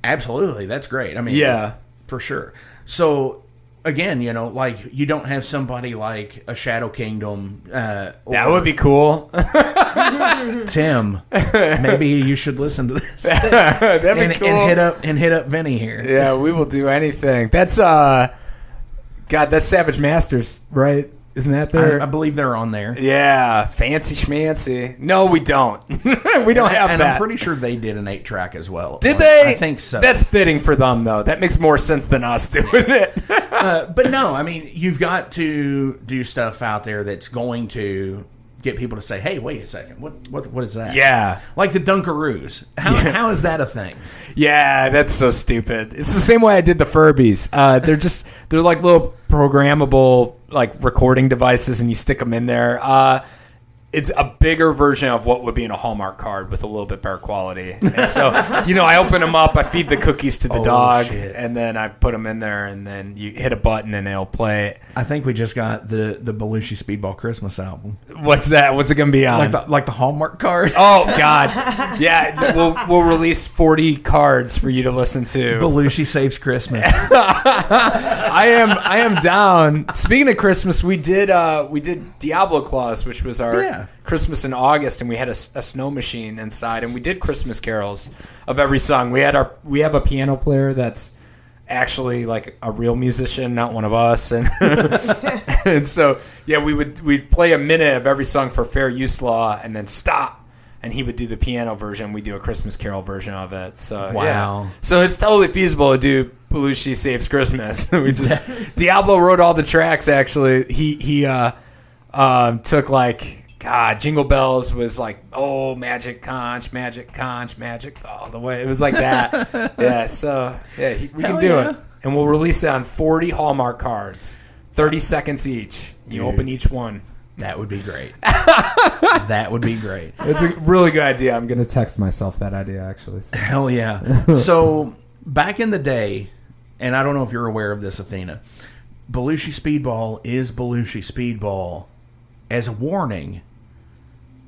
S1: absolutely, that's great. I mean,
S7: yeah,
S1: for sure. So, again, like, you don't have somebody like a Shadow Kingdom.
S7: That would be cool.
S1: Tim, maybe you should listen to this.
S7: That'd be cool.
S1: And hit up Vinny here.
S7: Yeah, we will do anything. That's that's Savage Masters, right? Isn't that there?
S1: I believe they're on there.
S7: Yeah, fancy schmancy. No, we don't. We don't have
S1: and
S7: that.
S1: I'm pretty sure they did an 8-track as well.
S7: Did they?
S1: I think so.
S7: That's fitting for them, though. That makes more sense than us doing it.
S1: But no, I mean, you've got to do stuff out there that's going to get people to say, "Hey, wait a second, what is that?"
S7: Yeah,
S1: like the Dunkaroos. How is that a thing?
S7: Yeah, that's so stupid. It's the same way I did the Furbies. They're like little programmable like recording devices, and you stick them in there. It's a bigger version of what would be in a Hallmark card with a little bit better quality. And so, I open them up, I feed the cookies to the dog, and then I put them in there, and then you hit a button and it'll play.
S1: I think we just got the Belushi Speedball Christmas album.
S7: What's that? What's it going to be on?
S1: Like the Hallmark card?
S7: Oh, God. Yeah, we'll release 40 cards for you to listen to.
S1: Belushi Saves Christmas.
S7: I am down. Speaking of Christmas, we did Diablo Claus, which was our Christmas in August, and we had a snow machine inside, and we did Christmas carols of every song. We have a piano player that's actually like a real musician, not one of us, and and so we'd play a minute of every song for fair use law, and then stop, and he would do the piano version. We do a Christmas carol version of it. So
S1: wow,
S7: so it's totally feasible to do Belushi Saves Christmas. We just Diablo wrote all the tracks. Actually, he took like. God, Jingle Bells was like, oh, magic conch, all the way. It was like that. Yeah, so, we can do it. And we'll release it on 40 Hallmark cards, 30 seconds each. You open each one.
S1: That would be great. That would be great.
S7: It's a really good idea. I'm going to text myself that idea, actually. So.
S1: Hell yeah. So, back in the day, and I don't know if you're aware of this, Athena, Belushi Speedball is Belushi Speedball as a warning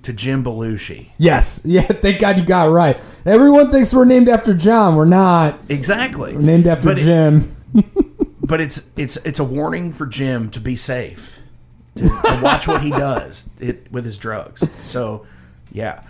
S1: to Jim Belushi.
S8: Yes. Yeah, thank God you got it right. Everyone thinks we're named after John. We're not.
S1: Exactly.
S8: We're named after Jim.
S1: But it's a warning for Jim to be safe. To watch what he does with his drugs. So, yeah.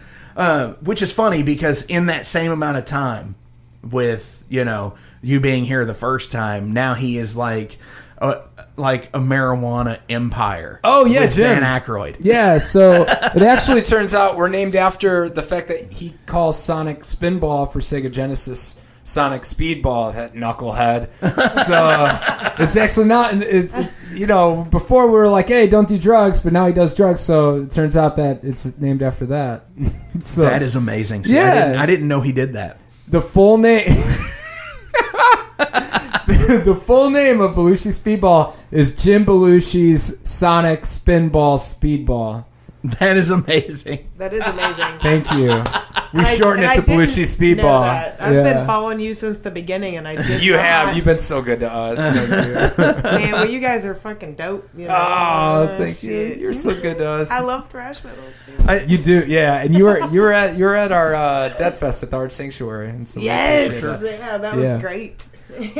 S1: Which is funny because in that same amount of time with, you being here the first time, now he is like a marijuana empire.
S7: Oh, yeah,
S1: with
S7: Jim.
S1: Dan Aykroyd.
S8: Yeah, so
S7: it actually turns out we're named after the fact that he calls Sonic Spinball for Sega Genesis Sonic Speed Ball, that knucklehead. So it's actually not. It's before we were like, hey, don't do drugs, but now he does drugs. So it turns out that it's named after that. So
S1: that is amazing. See,
S8: yeah,
S1: I didn't know he did that.
S8: The full name. The full name of Belushi Speedball is Jim Belushi's Sonic Spinball Speedball.
S1: That is amazing.
S6: That is amazing.
S8: Tk you.
S7: We shortened it to Belushi Speedball.
S6: I've been following you since the beginning, and I did.
S7: You have. You've been so good to us. Thank you.
S6: Man, well, you guys are fucking dope.
S7: Oh, thank you. You're so good to us.
S6: I love thrash metal.
S7: You do, yeah. And you were at our Dead Fest at the Art Sanctuary. And so
S6: yes, that was great.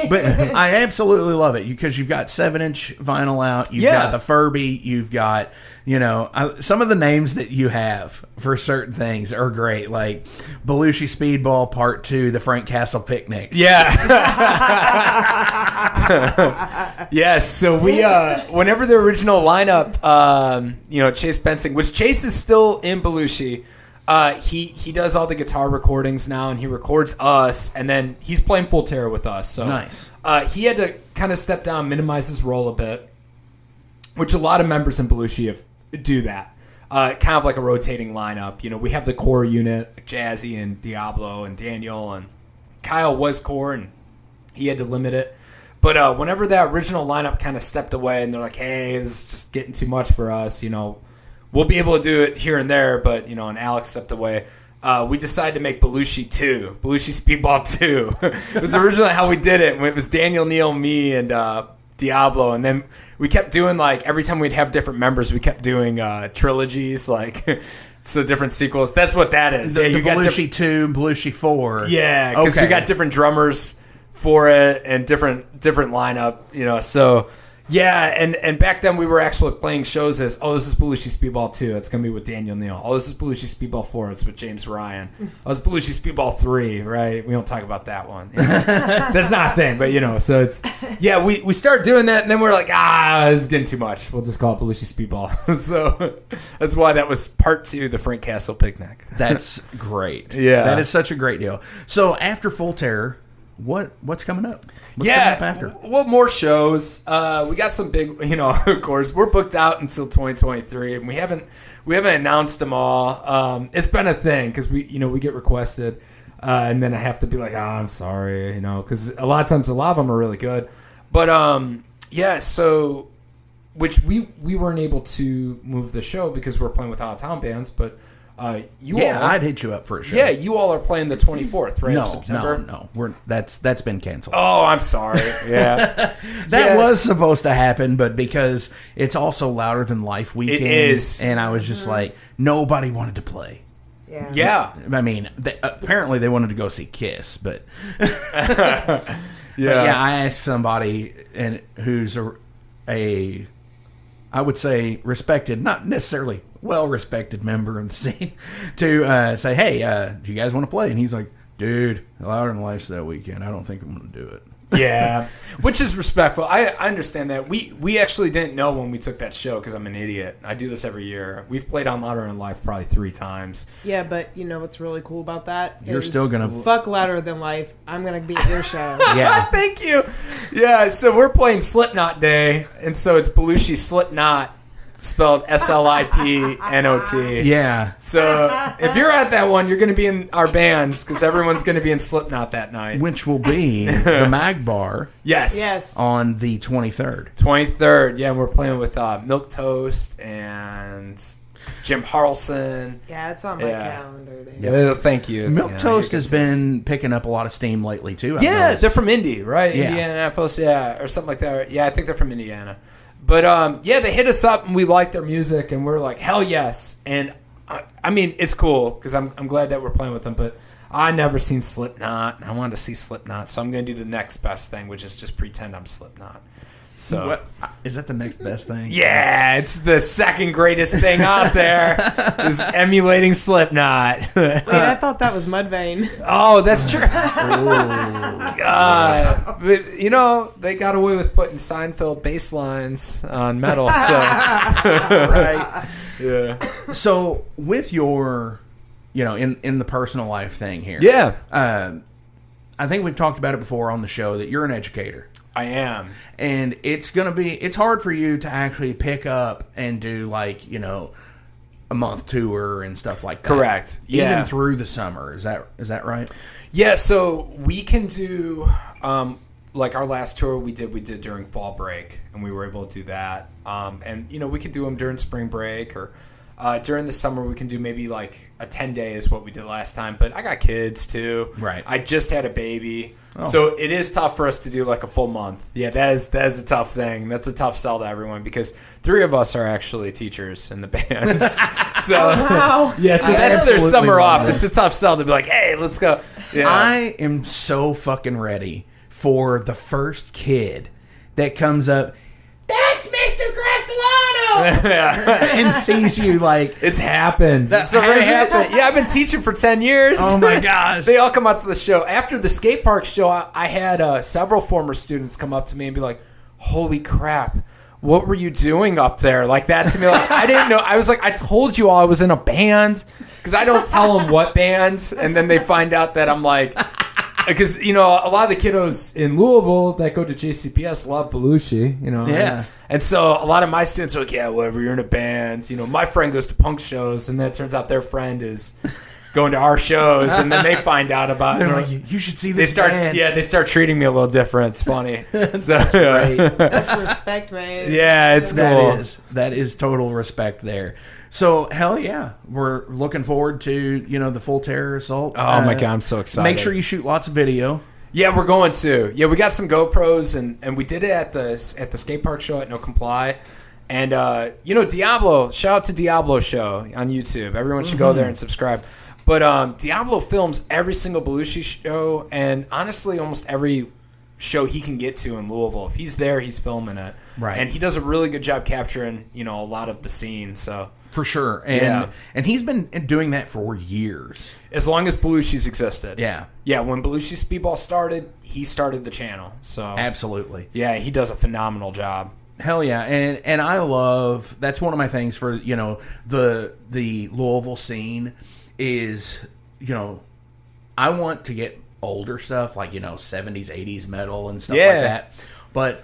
S1: But I absolutely love it because you've got 7-inch vinyl out. You've got the Furby. You've got, some of the names that you have for certain things are great. Like Belushi Speedball Part 2, the Frank Castle Picnic.
S7: Yeah. Yes. So we, whenever the original lineup, Chase Bensing, which Chase is still in Belushi. He does all the guitar recordings now, and he records us, and then he's playing full terror with us. So
S1: nice.
S7: He had to kind of step down, minimize his role a bit, which a lot of members in Belushi do that. Kind of like a rotating lineup. You know, we have the core unit, like Jazzy and Diablo and Daniel, and Kyle was core, and he had to limit it. But whenever that original lineup kind of stepped away, and they're like, hey, this is just getting too much for us, you know, we'll be able to do it here and there, but, you know, and Alex stepped away. We decided to make Belushi 2, Belushi Speedball 2. It was originally how we did it. It was Daniel, Neil, me, and Diablo, and then we kept doing, like, every time we'd have different members, we kept doing trilogies, like, so different sequels. That's what that is.
S1: The Belushi 2 and Belushi 4.
S7: Yeah, because we got different drummers for it and different lineup, you know, so... Yeah, and back then we were actually playing shows as, this is Belushi Speedball 2. It's going to be with Daniel Neal. This is Belushi Speedball 4. It's with James Ryan. It's Belushi Speedball 3, right? We don't talk about that one. You know? That's not a thing, but, you know, so it's... Yeah, we started doing that, and then we're like, this is getting too much. We'll just call it Belushi Speedball. So that's why that was part 2, the Frank Castle Picnic.
S1: That's great.
S7: Yeah.
S1: That is such a great deal. So after Full Terror... What's coming up? What's coming up after?
S7: Well, more shows. We got some big, you know, of course, we're booked out until 2023, and we haven't announced them all. It's been a thing because we get requested, and then I have to be like, I'm sorry, you know, because a lot of times a lot of them are really good, but so which we weren't able to move the show because we're playing with out of town bands, but.
S1: I'd hit you up for a show.
S7: Yeah, you all are playing the 24th, right? Of September?
S1: No. That's been canceled.
S7: Oh, I'm sorry. Yeah,
S1: that was supposed to happen, but because it's also Louder Than Life weekend,
S7: it is,
S1: and I was just like, nobody wanted to play.
S7: Yeah.
S1: I mean, apparently they wanted to go see Kiss, but
S7: I
S1: asked somebody who's a I would say respected, not necessarily well-respected member of the scene, to say, hey, do you guys want to play? And he's like, dude, Louder Than Life's that weekend. I don't think I'm going to do it.
S7: Yeah, which is respectful. I understand that. We actually didn't know when we took that show because I'm an idiot. I do this every year. We've played on Louder Than Life probably 3 times.
S6: Yeah, but you know what's really cool about that?
S1: You're still going to...
S6: Fuck Louder Than Life. I'm going to be at your show.
S1: Yeah.
S7: Thank you. Yeah, so we're playing Slipknot Day, and so it's Belushi Slipknot, spelled Slipnot.
S1: Yeah.
S7: So if you're at that one, you're going to be in our bands because everyone's going to be in Slipknot that night.
S1: Which will be the Mag Bar.
S7: Yes.
S1: On the 23rd.
S7: 23rd. Yeah, we're playing with Milk Toast and Jim Harrelson.
S6: Yeah, it's on my calendar.
S7: Yeah, thank you.
S1: Milk Toast has been picking up a lot of steam lately, too.
S7: Yeah, they're from Indy, right?
S1: Yeah.
S7: Indianapolis, or something like that. Yeah, I think they're from Indiana. But, they hit us up, and we liked their music, and we're like, hell yes. And, I mean, it's cool, because I'm glad that we're playing with them, but I never seen Slipknot, and I wanted to see Slipknot, so I'm going to do the next best thing, which is just pretend I'm Slipknot. So
S1: what? Is that the next best thing?
S7: Yeah, it's the second greatest thing out there is emulating Slipknot.
S6: Wait, I thought that was Mudvayne.
S7: Oh, that's true. God. But, you know, they got away with putting Seinfeld bass lines on metal. So.
S1: Right.
S7: Yeah.
S1: So with your, in the personal life thing here.
S7: Yeah.
S1: I think we've talked about it before on the show that you're an educator.
S7: I am.
S1: And it's hard for you to actually pick up and do a month tour and stuff like that.
S7: Correct. Yeah.
S1: Even through the summer. Is that right?
S7: Yeah, so we can do like our last tour we did during fall break, and we were able to do that. And we could do them during spring break, or during the summer we can do maybe like a 10-day is what we did last time. But I got kids too.
S1: Right.
S7: I just had a baby.
S1: Oh.
S7: So it is tough for us to do like a full month. Yeah, that is a tough thing. That's a tough sell to everyone because 3 of us are actually teachers in the bands. So
S6: wow.
S7: Yeah, so that's their summer off. It's a tough sell to be like, hey, let's go. Yeah.
S1: I am so fucking ready for the first kid that comes up. That's Mr. Crastellano! And sees you like...
S7: It's happened. It's already happened. Yeah, I've been teaching for 10 years.
S1: Oh my gosh.
S7: They all come out to the show. After the skate park show, I had several former students come up to me and be like, holy crap, what were you doing up there? Like that to me. Like, I didn't know. I was like, I told you all I was in a band. Because I don't tell them what band. And then they find out that I'm like... Because, a lot of the kiddos in Louisville that go to JCPS love Belushi,
S1: Yeah.
S7: And so a lot of my students are like, yeah, whatever, you're in a band. You know, my friend goes to punk shows, and then it turns out their friend is going to our shows, and then they find out about it.
S1: They're like, you should see this band.
S7: Yeah, they start treating me a little different. It's funny. So,
S1: Right.
S6: That's respect, man.
S7: yeah, it's cool.
S1: That is total respect there. So, hell yeah. We're looking forward to, the full terror assault.
S7: Oh, my God, I'm so excited.
S1: Make sure you shoot lots of video.
S7: Yeah, we're going to. Yeah, we got some GoPros, and we did it at the skate park show at No Comply. And, Diablo, shout out to Diablo Show on YouTube. Everyone should go there and subscribe. But Diablo films every single Belushi show, and honestly, almost every show he can get to in Louisville. If he's there, he's filming it.
S1: Right.
S7: And he does a really good job capturing, a lot of the scene, so...
S1: For sure.
S7: Yeah.
S1: And he's been doing that for years.
S7: As long as Belushi's existed.
S1: Yeah.
S7: Yeah, when Belushi Speedball started, he started the channel. So
S1: Absolutely.
S7: Yeah, he does a phenomenal job.
S1: Hell yeah. And I love, that's one of my things for, the Louisville scene is, I want to get older stuff like, 70s, 80s metal and stuff like that. But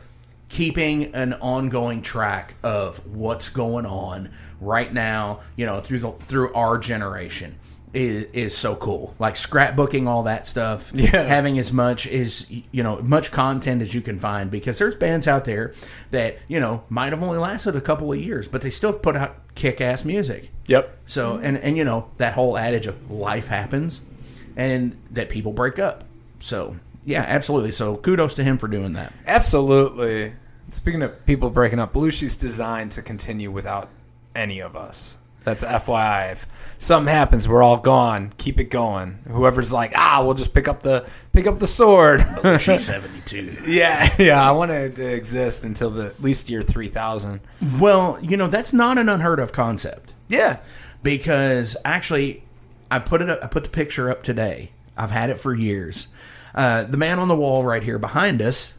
S1: keeping an ongoing track of what's going on right now, through our generation is so cool. Like scrapbooking all that stuff, having as much much content as you can find, because there's bands out there that might have only lasted a couple of years, but they still put out kick-ass music.
S7: Yep.
S1: So and that whole adage of life happens, and that people break up. So yeah, absolutely. So kudos to him for doing that.
S7: Absolutely. Speaking of people breaking up, Belushi's designed to continue without any of us. That's FYI. If something happens, we're all gone. Keep it going. Whoever's like, we'll just pick up the sword.
S1: Belushi 72.
S7: Yeah. I want it to exist until at least year 3000.
S1: Well, that's not an unheard of concept.
S7: Yeah,
S1: because actually, I put the picture up today. I've had it for years. The man on the wall right here behind us,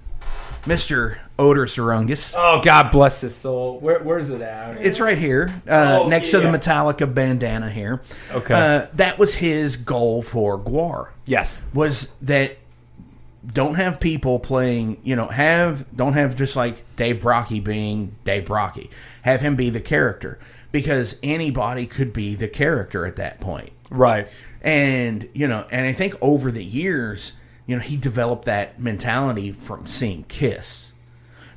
S1: Mr. Odor Sarungus.
S7: Oh, God bless his soul. Where's it at?
S1: It's right here, next to the Metallica bandana here.
S7: Okay.
S1: That was his goal for Gwar.
S7: Yes.
S1: Was that don't have people playing, don't have just like Dave Brocky being Dave Brocky. Have him be the character, because anybody could be the character at that point.
S7: Right.
S1: And, and I think over the years, he developed that mentality from seeing Kiss.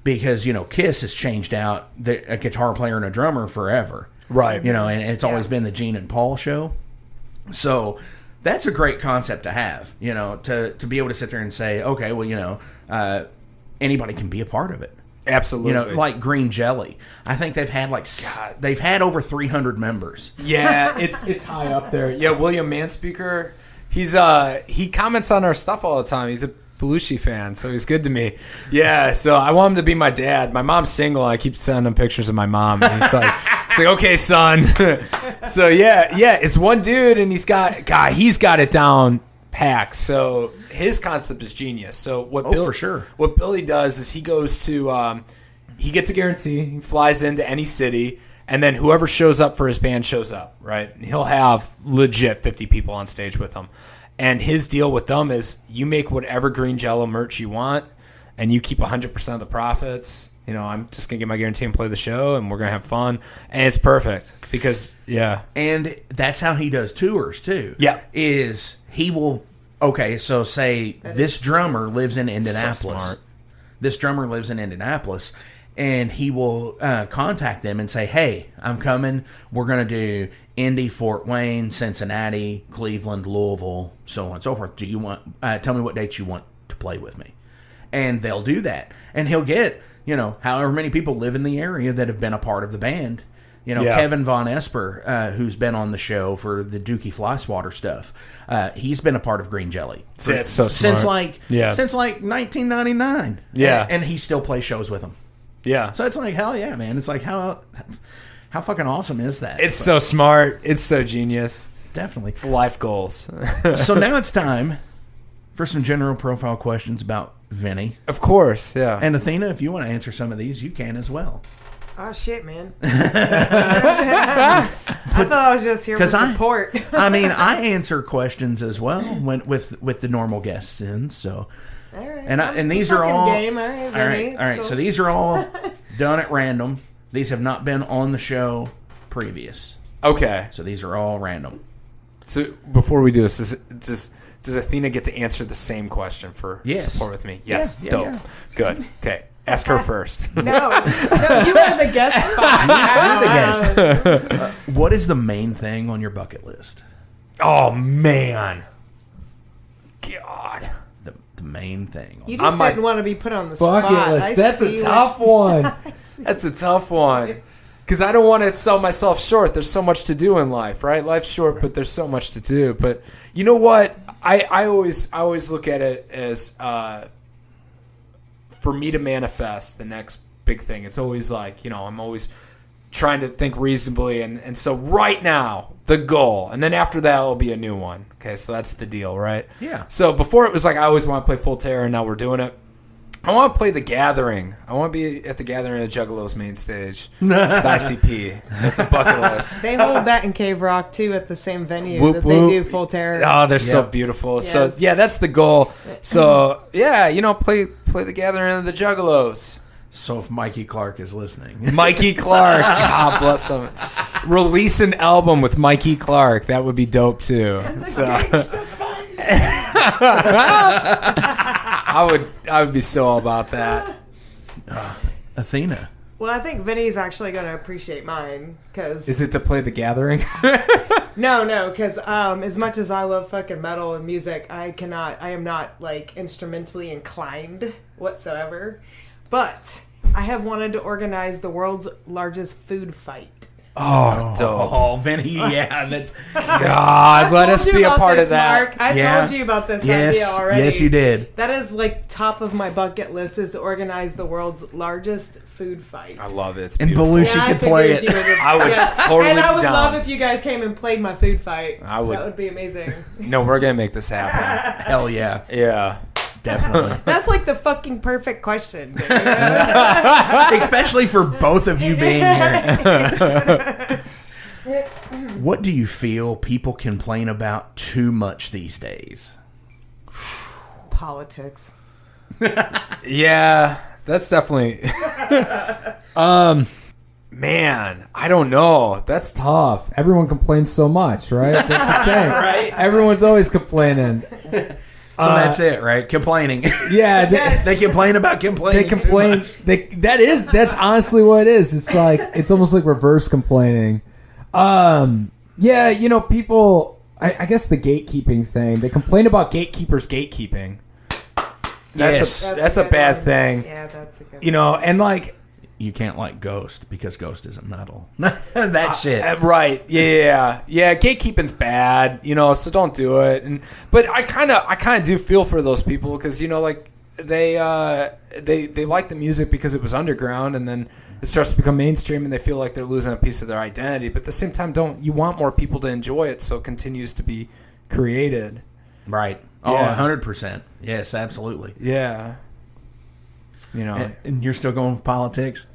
S1: Because, Kiss has changed out a guitar player and a drummer forever.
S7: Right.
S1: And it's always been the Gene and Paul show. So that's a great concept to have, to be able to sit there and say, okay, well, anybody can be a part of it.
S7: Absolutely.
S1: Like Green Jelly. I think they've had they've had over 300 members.
S7: Yeah, it's high up there. Yeah, William Manspeaker, he comments on our stuff all the time. He's a Belushi fan, so he's good to me. Yeah, so I want him to be my dad. My mom's single. I keep sending him pictures of my mom, and he's like, okay, son. So yeah, it's one dude, and he's got it down packed. So his concept is genius. So
S1: for sure.
S7: What Billy does is he goes to he gets a guarantee. He flies into any city, and then whoever shows up for his band shows up, right? And he'll have legit 50 people on stage with him. And his deal with them is you make whatever Green Jello merch you want, and you keep 100% of the profits. I'm just going to get my guarantee and play the show, and we're going to have fun. And it's perfect because, yeah.
S1: And that's how he does tours, too.
S7: Yeah.
S1: Is he will, so say this drummer lives in Indianapolis.
S7: So smart.
S1: This drummer lives in Indianapolis, and he will contact them and say, hey, I'm coming. We're going to do Indy, Fort Wayne, Cincinnati, Cleveland, Louisville, so on and so forth. Do you want? Tell me what dates you want to play with me, and they'll do that. And he'll get however many people live in the area that have been a part of the band. Kevin Von Esper, who's been on the show for the Dookie Fly Swatter stuff, he's been a part of Green Jelly
S7: It's so smart.
S1: since 1999.
S7: Yeah,
S1: and he still plays shows with them.
S7: Yeah,
S1: so it's like hell yeah, man. It's like how fucking awesome is that?
S7: It's so smart. It's so genius.
S1: Definitely.
S7: It's life goals.
S1: So now it's time for some general profile questions about Vinny.
S7: Of course, yeah.
S1: And Athena, if you want to answer some of these, you can as well.
S6: Oh, shit, man. I thought I was just here for support.
S1: I answer questions as well with the normal guests in, so...
S6: All right.
S1: And these are all...
S6: Game. All right.
S1: So these are all done at random. These have not been on the show previous.
S7: Okay.
S1: So these are all random.
S7: So before we do this, does Athena get to answer the same question for support with me? Yes.
S1: Yeah,
S7: Dope.
S1: yeah.
S7: Good. Okay. Ask her first.
S6: No, you are the guest spot.
S1: You're the guest. What is the main thing on your bucket list?
S7: Oh, man. God.
S1: The main thing.
S6: You just didn't want to be put on the spot.
S8: Bucket list. That's a tough one.
S7: That's a tough one. Because I don't want to sell myself short. There's so much to do in life, right? Life's short, but there's so much to do. But you know what? I always look at it as for me to manifest the next big thing. It's always like, I'm always trying to think reasonably. And so right now, the goal, and then after that, it'll be a new one. Okay, so that's the deal, right?
S1: Yeah.
S7: So before it was like I always want to play Full Terror, and now we're doing it. I want to play The Gathering. I want to be at The Gathering at Juggalos main stage. The ICP. That's a bucket list.
S6: They hold that in Cave Rock, too, at the same venue
S7: Whoop,
S6: that
S7: whoop.
S6: they do Full Terror.
S7: Oh, they're so beautiful.
S6: Yes.
S7: So, yeah, that's the goal. So, yeah, play The Gathering at the Juggalos.
S1: So if Mikey Clark is listening.
S7: Mikey Clark. God bless him. Release an album with Mikey Clark. That would be dope, too. So. I would be so all about that.
S1: Athena.
S6: Well, I think Vinny's actually going to appreciate mine. Cause
S7: Is it to play The Gathering?
S6: No, because as much as I love fucking metal and music, I am not, like, instrumentally inclined whatsoever. But I have wanted to organize the world's largest food fight.
S7: Oh, dope.
S1: Oh, Vinny, yeah. That's
S7: God, let us be a part of that.
S6: Mark. I told you about this idea already.
S1: Yes, you did.
S6: That is like top of my bucket list is to organize the world's largest food fight.
S7: I love it. It's
S1: And
S7: beautiful.
S1: Belushi could play it.
S7: I would totally
S6: And I would
S7: be down.
S6: love if you guys came and played my food fight.
S7: I would.
S6: That would be amazing.
S7: No, we're going to make this happen.
S1: Hell yeah.
S7: Yeah.
S1: Definitely.
S6: That's like the fucking perfect question.
S1: Especially for both of you being here. What do you feel people complain about too much these days?
S6: Politics.
S7: Yeah, that's definitely... Man, I don't know. That's
S8: Tough. Everyone complains so much, right? That's the thing.
S1: Right?
S8: Everyone's always complaining.
S1: So that's it, right? Complaining.
S8: Yeah,
S1: They complain about complaining.
S8: they complain. That's honestly what it is. It's like it's almost like reverse complaining. Yeah, people. I guess the gatekeeping thing. They complain about gatekeepers gatekeeping. That's a bad thing.
S6: Yeah, that's a good
S8: And like
S1: You can't like Ghost because Ghost isn't metal. That shit.
S7: Right. Yeah. Gatekeeping's bad, so don't do it. But I kind of do feel for those people because like they like the music because it was underground, and then it starts to become mainstream, and they feel like they're losing a piece of their identity. But at the same time, you want more people to enjoy it, so it continues to be created.
S1: Right. Oh, 100%. Yes, absolutely.
S7: Yeah.
S1: And you're still going with politics?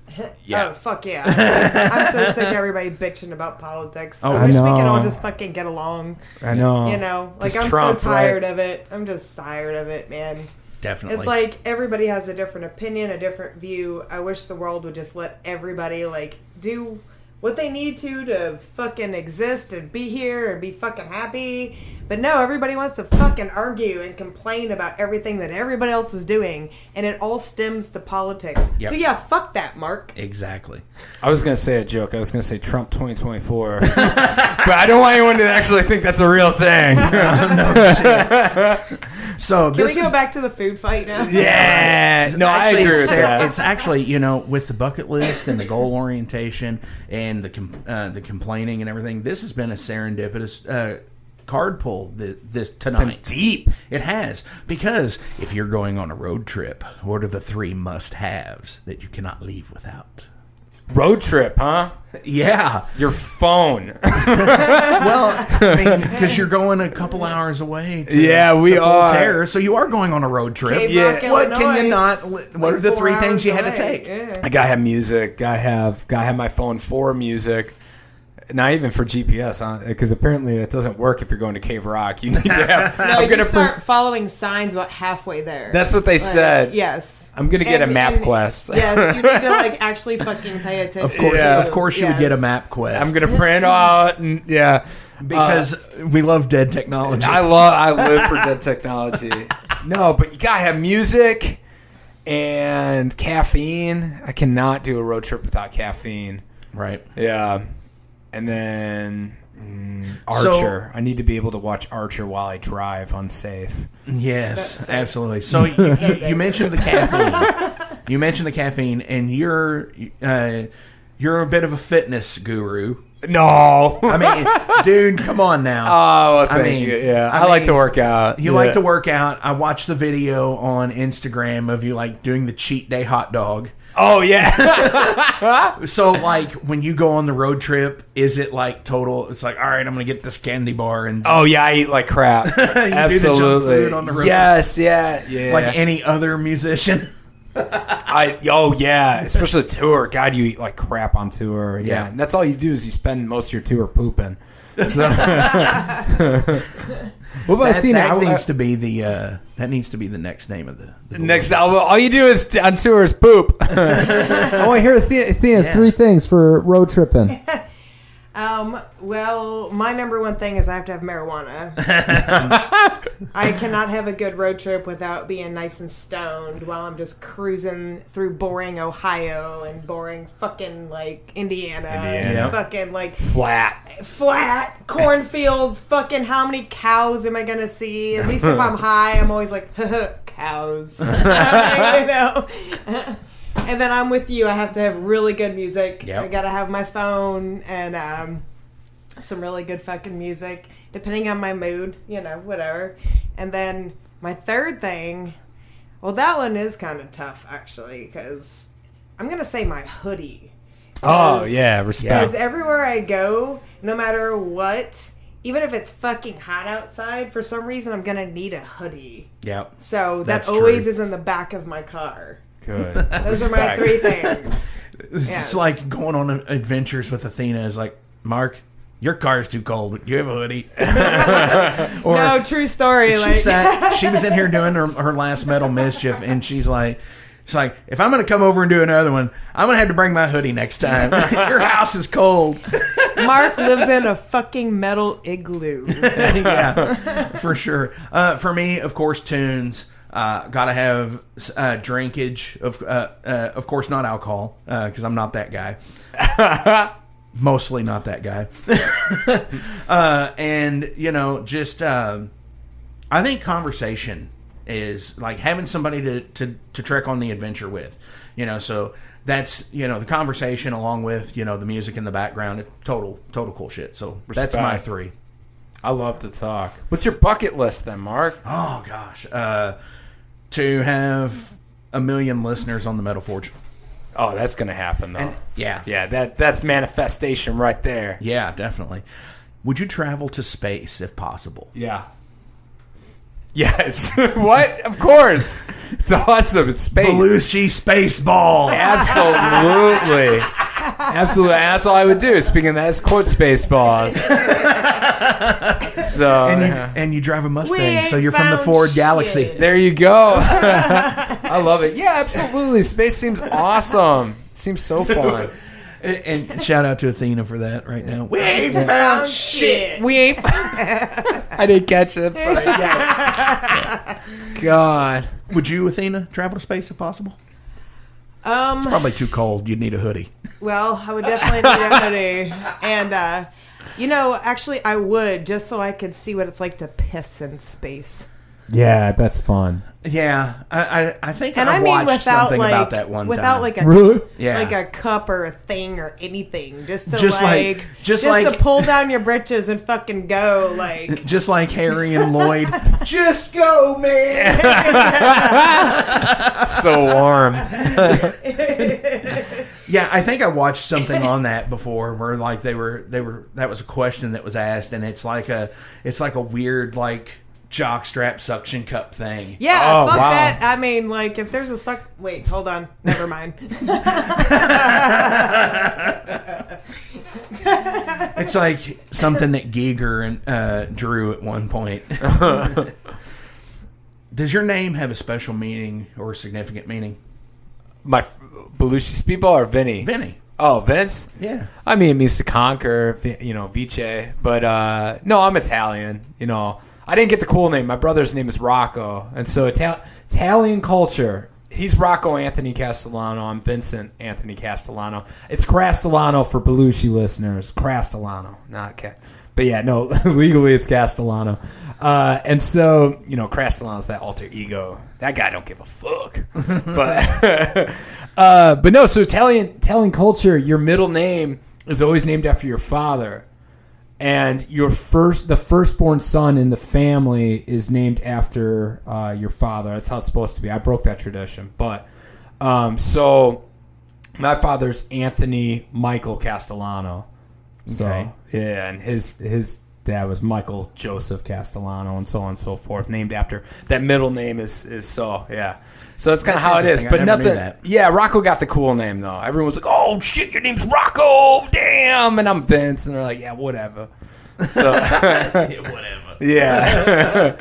S6: Oh, fuck yeah. I'm so sick of everybody bitching about politics.
S1: Oh,
S6: I wish we
S8: I
S6: could all
S8: know.
S6: just fucking get along.
S8: I know.
S6: Like,
S7: Just
S6: I'm
S7: Trump,
S6: so tired
S7: right?
S6: of it. I'm just tired of it, man.
S1: Definitely.
S6: It's like everybody has a different opinion, a different view. I wish the world would just let everybody, like, do what they need to fucking exist and be here and be fucking happy. But no, everybody wants to fucking argue and complain about everything that everybody else is doing, and it all stems to politics.
S1: Yep.
S6: So yeah, fuck that, Mark.
S1: Exactly.
S7: I was going to say a joke. I was going to say Trump 2024. But I don't want anyone to actually think that's a real thing.
S1: So
S6: Can we go back to the food fight now?
S7: Yeah. No, I
S1: Actually,
S7: agree with that.
S1: It's actually, with the bucket list and the goal orientation and the complaining and everything, this has been a serendipitous card pull this tonight.
S7: Deep.
S1: It has, because if you're going on a road trip, what are the 3 must-haves that you cannot leave without?
S7: Road trip, huh?
S1: Yeah.
S7: Your phone.
S1: Well, because you're going a couple hours away to,
S7: we
S1: to Full
S7: are.
S1: Terror, so you are going on a road trip.
S6: Cave Rock,
S1: What can you
S6: Illinois,
S1: not?
S6: it's
S1: What are the
S6: 4
S1: 3 things
S6: hours
S1: you had to
S6: away.
S1: take?
S6: Yeah.
S7: I gotta have music. Gotta have my phone for music. Not even for GPS, because apparently it doesn't work if you're going to Cave Rock. You need to have.
S6: No, you start following signs about halfway there.
S7: That's what they said.
S6: Yes.
S7: I'm gonna get a map quest.
S6: Yes, you need to like actually fucking pay attention.
S1: Of course, you would get a map quest.
S7: I'm gonna print out and
S1: because we love dead technology.
S7: I live for dead technology. No, but you gotta have music and caffeine. I cannot do a road trip without caffeine.
S1: Right.
S7: Yeah. And then Archer. I need to be able to watch Archer while I drive unsafe.
S1: Yes, absolutely. So you mentioned the caffeine. You mentioned the caffeine, and you're a bit of a fitness guru.
S7: No.
S1: I mean, dude, come on now.
S7: Oh, well, thank you. Yeah, I like to work out.
S1: You like to work out. I watched the video on Instagram of you like doing the cheat day hot dog.
S7: Oh, yeah.
S1: So, like, when you go on the road trip, is it like total? It's like, all right, I'm going to get this candy bar. And
S7: oh, yeah, I eat like crap. Absolutely.
S1: Do the junk food on the road.
S7: Yes, yeah.
S1: Like any other musician.
S7: Yeah, especially tour. God, you eat like crap on tour. Yeah. And that's all you do is you spend most of your tour pooping. So. What about Athena?
S1: That needs to be the next name of the
S7: next album. All you do is on tour is poop.
S8: Oh, I hear Athena. 3 things for road tripping.
S6: Well, my number one thing is I have to have marijuana. I cannot have a good road trip without being nice and stoned while I'm just cruising through boring Ohio and boring fucking like Indiana. And fucking like flat cornfields. Fucking how many cows am I gonna see? At least if I'm high, I'm always like cows. You know. And then I'm with you. I have to have really good music. Yep. I gotta have my phone and some really good fucking music, depending on my mood, you know, whatever. And then my third thing, well, that one is kind of tough, actually, because I'm gonna say my hoodie.
S7: Oh, yeah, respect.
S6: Because everywhere I go, no matter what, even if it's fucking hot outside, for some reason I'm gonna need a hoodie.
S1: Yep.
S6: So that always is in the back of my car.
S7: Good.
S6: Those are my 3 things.
S1: It's like going on adventures with Athena is like, Mark, your car's too cold. Do you have a hoodie? Or
S6: no, true story.
S1: She was in here doing her last Metal Mischief, and she's like, if I'm going to come over and do another one, I'm going to have to bring my hoodie next time. Your house is cold.
S6: Mark lives in a fucking metal igloo.
S1: Yeah, for sure. For me, of course, tunes. Gotta have drinkage of course not alcohol because I'm not that guy. Mostly not that guy. And you know, just I think conversation is like having somebody to trek on the adventure with. You know, so that's, you know, the conversation along with, you know, the music in the background. It's total cool shit. So
S7: respect.
S1: That's my 3.
S7: I love to talk. What's your bucket list then, Mark?
S1: Oh gosh. To have 1 million listeners on the Metal Forge.
S7: Oh, that's going to happen, though.
S1: Yeah,
S7: that's manifestation right there.
S1: Yeah, definitely. Would you travel to space if possible?
S7: Yeah. Yes. What? Of course. It's awesome. It's space.
S1: Belushi Speedball.
S7: Absolutely. Absolutely. And that's all I would do. Speaking of that, is quote Spaceballs. So
S1: and you drive a Mustang, so you're from the Ford Galaxy.
S7: There you go. I love it. Yeah, absolutely. Space seems awesome. Seems so fun.
S1: And shout out to Athena for that right now. We ain't found shit.
S7: We ain't. I didn't catch it. I'm sorry. Yes. God.
S1: Would you, Athena, travel to space if possible? It's probably too cold. You'd need a hoodie.
S6: Well, I would definitely need a hoodie. And, you know, actually, I would, just so I could see what it's like to piss in space.
S8: Yeah, that's fun.
S1: Yeah, I think
S6: and
S1: I watched something about that one
S6: without
S1: time.
S6: Like a
S8: really?
S6: like a cup or a thing or anything, just to
S1: just
S6: to pull down your britches and fucking go, like
S1: just like Harry and Lloyd. Just go, man.
S7: So warm.
S1: Yeah, I think I watched something on that before where like they were that was a question that was asked, and it's like a weird like jockstrap suction cup thing.
S6: Yeah,
S7: Oh,
S6: fuck
S7: wow.
S6: that. I mean, like, if there's a Wait, hold on. Never mind.
S1: It's like something that Giger drew at one point. Does your name have a special meaning or significant meaning?
S7: My Belushi Speedball or Vinny?
S1: Vinny.
S7: Oh, Vince?
S1: Yeah.
S7: I mean, it means to conquer, Vice. But, no, I'm Italian. I didn't get the cool name. My brother's name is Rocco. And so Italian culture, he's Rocco Anthony Castellano. I'm Vincent Anthony Castellano. It's Crastellano for Belushi listeners. Crastellano, not Cat. But yeah, no, legally it's Castellano. And so, Crastellano's that alter ego. That guy don't give a fuck. But no, so Italian culture, your middle name is always named after your father. And the firstborn son in the family is named after your father. That's how it's supposed to be. I broke that tradition. But so my father's Anthony Michael Castellano. So
S1: Okay.
S7: yeah, and his dad was Michael Joseph Castellano, and so on and so forth. Named after that middle name is so yeah. So that's kind of
S1: That's
S7: how it is.
S1: interesting.
S7: But
S1: I never knew
S7: nothing.
S1: that.
S7: Yeah, Rocco got the cool name though. Everyone's like, "Oh shit, your name's Rocco, damn!" And I'm Vince, and they're like, "Yeah, whatever." So
S1: Yeah, whatever.
S7: yeah,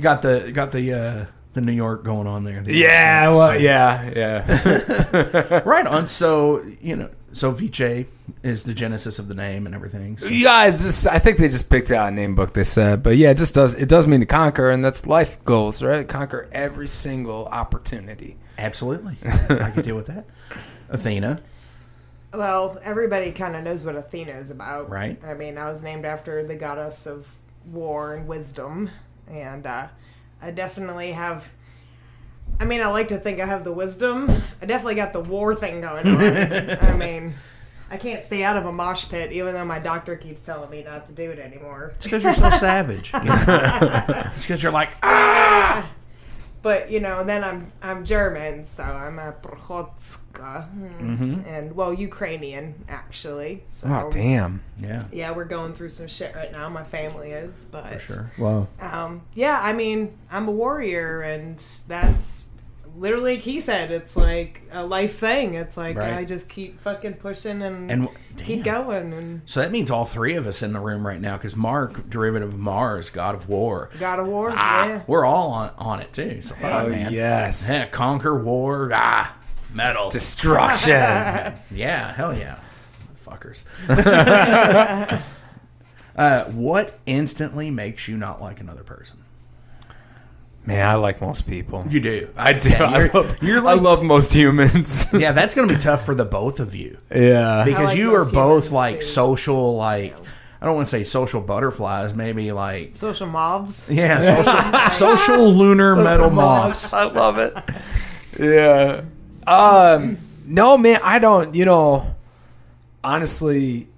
S1: Got the New York going on there.
S7: yeah, well, yeah.
S1: Right on. So so Vice is the genesis of the name and everything. So.
S7: Yeah, I think they just picked out a name book, they said. But yeah, it does mean to conquer, and that's life goals, right? Conquer every single opportunity.
S1: Absolutely, I can deal with that. Athena,
S6: Well, everybody kind of knows what Athena is about.
S1: Right.
S6: I mean, I was named after the goddess of war and wisdom. And I definitely have... I mean, I like to think I have the wisdom. I definitely got the war thing going on. I mean, I can't stay out of a mosh pit, even though my doctor keeps telling me not to do it anymore.
S1: it's because you're so savage. It's because you're like, ah!
S6: But, then I'm German, so I'm a Prychodko. And, Ukrainian, actually. So,
S7: Oh, damn.
S1: Yeah,
S6: yeah, we're going through some shit right now. My family is, but
S1: for sure.
S7: Wow.
S6: yeah, I mean, I'm a warrior, and that's literally, like he said, it's like a life thing. It's like
S1: Right.
S6: I just keep fucking pushing and
S1: And
S6: keep
S1: damn.
S6: going. And
S1: So that means all three of us in the room right now, because Mark, derivative of Mars, God of War.
S6: God of War,
S1: Ah,
S6: yeah.
S1: we're all on it too. So fuck,
S7: Oh,
S1: man.
S7: yes.
S1: Yeah, conquer war. Metal.
S7: Destruction.
S1: Yeah, hell yeah. Fuckers. What instantly makes you not like another person?
S7: Man, I like most people.
S1: You do.
S7: I do.
S1: Yeah,
S7: I love most humans.
S1: Yeah, that's going to be tough for the both of you.
S7: Yeah.
S1: Because
S6: like
S1: you are
S6: most
S1: both
S6: humans,
S1: like
S6: too.
S1: social, like, I don't want to say social butterflies, maybe like,
S6: Social moths.
S1: yeah, social lunar metal moths.
S7: I love it. Yeah. No, man, I don't, honestly,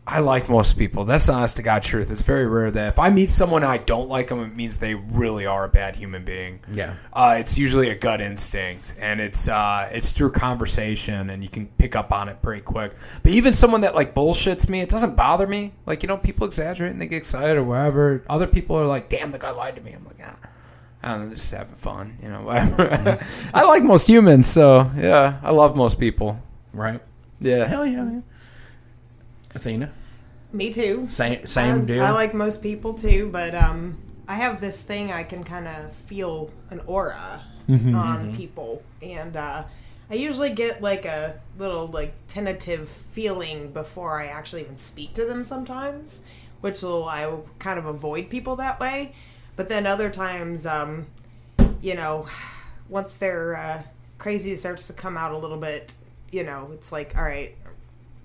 S7: I like most people. That's the honest to God truth. It's very rare that if I meet someone and I don't like them, it means they really are a bad human being.
S1: Yeah.
S7: It's usually a gut instinct, and it's through conversation, and you can pick up on it pretty quick. But even someone that like bullshits me, it doesn't bother me. Like, people exaggerate and they get excited or whatever. Other people are like, "Damn, the guy lied to me." I'm like, I don't know, they're just having fun, whatever. I like most humans, so yeah, I love most people.
S1: Right.
S7: Yeah.
S1: Hell yeah, man. Athena?
S6: Me too.
S1: Same deal?
S6: I like most people too, but I have this thing I can kind of feel an aura on people, and I usually get like a little like tentative feeling before I actually even speak to them sometimes, which I will kind of avoid people that way. But then other times, once they're crazy, it starts to come out a little bit. It's like, all right,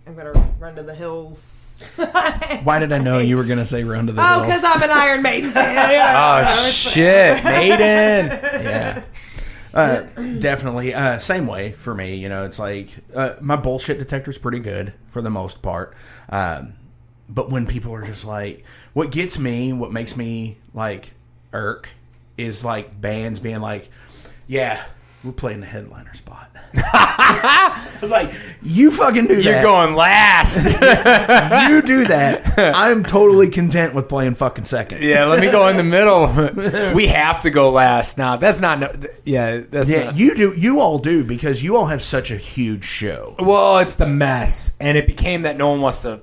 S6: I'm gonna run to the hills.
S1: Why did I know you were going to say run to the hills?
S6: Oh, because I'm an Iron Maiden fan.
S7: Oh, shit. Maiden.
S1: Yeah. Definitely. Same way for me. It's like my bullshit detector's pretty good for the most part. But when people are just like, what makes me like irk is like bands being like, yeah, we're playing the headliner spot. I was like, you fucking do that.
S7: You're going last.
S1: You do that. I'm totally content with playing fucking second.
S7: Yeah, let me go in the middle. We have to go last now. That's not. That's not.
S1: You do. You all do because you all have such a huge show.
S7: Well, it's the mess, and it became that no one wants to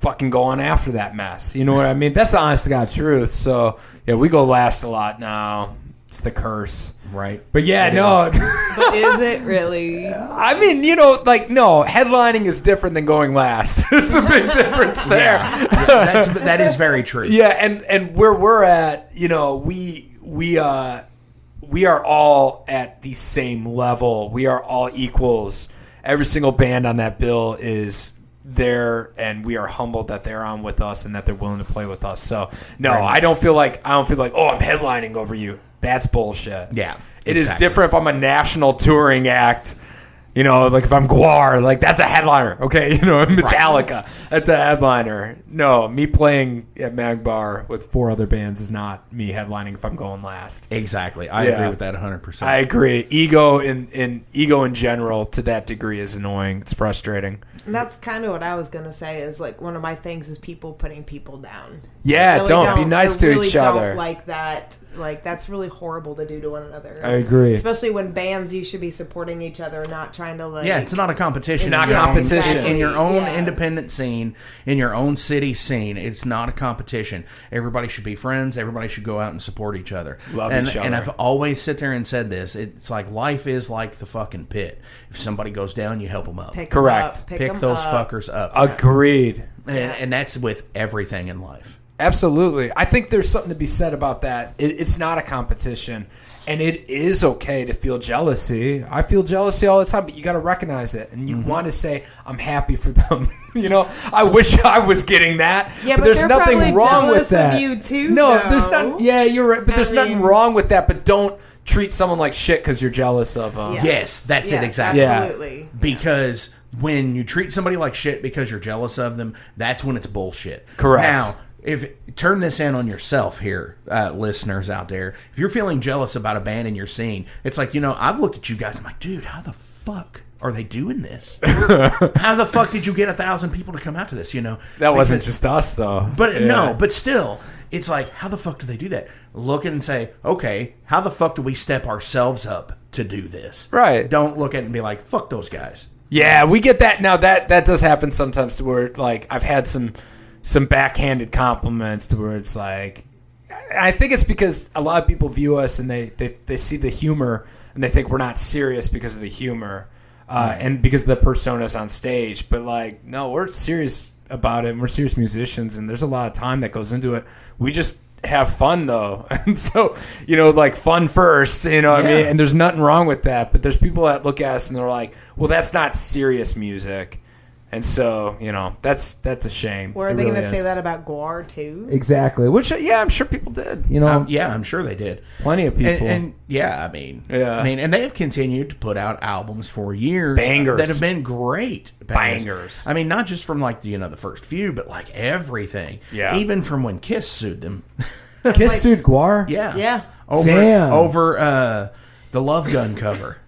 S7: fucking go on after that mess. You know what I mean? That's the honest to God truth. So yeah, we go last a lot now. It's the curse.
S1: Right.
S7: But yeah, no.
S3: But is it really?
S7: I mean, you know, like, no, headlining is different than going last. There's a big difference there.
S1: Yeah, that is very true.
S7: Yeah, and where we're at, you know, we are all at the same level. We are all equals. Every single band on that bill is there, and we are humbled that they're on with us and that they're willing to play with us. So no,
S1: Right.
S7: I don't feel like oh, I'm headlining over you. That's bullshit.
S1: Yeah,
S7: It is
S1: exactly.
S7: different if I'm a national touring act. You know, like if I'm Guar, like that's a headliner. Okay, you know, Metallica, that's a headliner. No, me playing at Magbar with 4 other bands is not me headlining if I'm going last.
S1: Exactly. I
S7: Yeah.
S1: agree with that 100%.
S7: I agree. Ego in general to that degree is annoying. It's frustrating.
S6: And that's kind of what I was going to say is like one of my things is people putting people down.
S7: Yeah,
S6: I really
S7: don't be nice
S6: I
S7: to
S6: really
S7: each
S6: don't
S7: other.
S6: like that. Like that's really horrible to do to one another.
S7: I agree.
S6: Especially when bands, you should be supporting each other, not trying to like.
S1: Yeah, it's not a competition.
S7: It's not
S1: In your own-
S7: competition.
S1: In your own
S6: Yeah.
S1: independent scene, in your own city scene, it's not a competition. Everybody should be friends. Everybody should go out and support each other.
S7: Love
S1: and,
S7: each other.
S1: And I've always sit there and said this. It's like life is like the fucking pit. If somebody goes down, you help them up.
S6: Pick 'em
S7: Correct.
S6: up,
S1: Pick
S6: 'em
S1: those
S6: up.
S1: fuckers up.
S7: Agreed.
S1: And that's with everything in life.
S7: Absolutely. I think there's something to be said about that. It's not a competition, and it is okay to feel jealousy. I feel jealousy all the time, but you got to recognize it, and you want to say, I'm happy for them. You know, I wish I was getting that.
S6: Yeah, but
S7: there's
S6: they're
S7: nothing
S6: probably
S7: wrong with
S6: jealous of
S7: that.
S6: you too,
S7: No,
S6: though.
S7: there's not. Yeah, you're right, but there's nothing
S6: mean-
S7: wrong with that. But don't treat someone like shit because you're jealous of them.
S6: Yeah.
S1: Yes, that's it
S6: Yes,
S1: exactly.
S7: Yeah.
S6: Absolutely.
S1: Because when you treat somebody like shit because you're jealous of them, that's when it's bullshit.
S7: Correct.
S1: Now, turn this in on yourself here, listeners out there. If you're feeling jealous about a band in your scene, it's like, you know, I've looked at you guys. I'm like, dude, how the fuck are they doing this? How the fuck did you get 1,000 people to come out to this? You know,
S7: That wasn't
S1: Because-
S7: just us, though.
S1: But
S7: Yeah.
S1: no, but still, it's like, how the fuck do they do that? Look and say, okay, how the fuck do we step ourselves up to do this?
S7: Right.
S1: Don't look at it and be like, fuck those guys.
S7: Yeah, we get that. Now that does happen sometimes to where like I've had some backhanded compliments to where it's like I think it's because a lot of people view us and they see the humor and they think we're not serious because of the humor and because of the personas on stage. But like, no, we're serious about it and we're serious musicians and there's a lot of time that goes into it. We just have fun though. And so, you know, like fun first, you know what I mean? And there's nothing wrong with that. But there's people that look at us and they're like, well, that's not serious music. And so, you know, that's a shame.
S6: Or are
S7: It
S6: they
S7: really
S6: going to say
S7: is.
S6: that about Guar too?
S8: Exactly. Which,
S7: Yeah, I'm sure people did.
S8: you know,
S1: Yeah, I'm sure they did.
S8: plenty of people.
S1: And yeah, I mean,
S7: Yeah.
S1: and they have continued to put out albums for years,
S7: Bangers.
S1: that have been great
S7: Bangers.
S1: I mean, not just from like the first few, but like everything.
S7: Yeah.
S1: even from when Kiss sued them.
S8: Kiss sued Guar?
S1: Yeah,
S6: Yeah.
S8: Damn.
S1: over the Love Gun cover.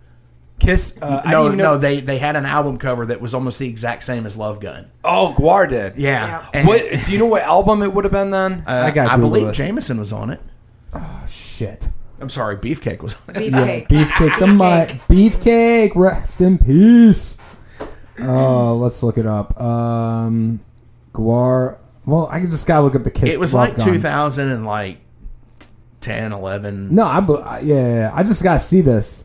S7: Kiss. I didn't
S1: No,
S7: even know.
S1: they had an album cover that was almost the exact same as Love Gun.
S7: Oh, Guar did.
S1: Yeah,
S6: Yeah.
S1: And,
S7: What? Do you know what album it would have been then?
S8: I got
S1: I
S8: Google
S1: believe
S8: this.
S1: Jameson was on it.
S8: Shit.
S1: I'm sorry, Beefcake was on it.
S6: Beefcake.
S8: Beefcake, the mic. Beefcake, rest in peace. Oh, let's look it up. Guar. Well, I just gotta look up the Kiss.
S1: It was
S8: Love
S1: like
S8: Gun.
S1: 2000 and like 10, 11.
S8: No, yeah. I just gotta see this.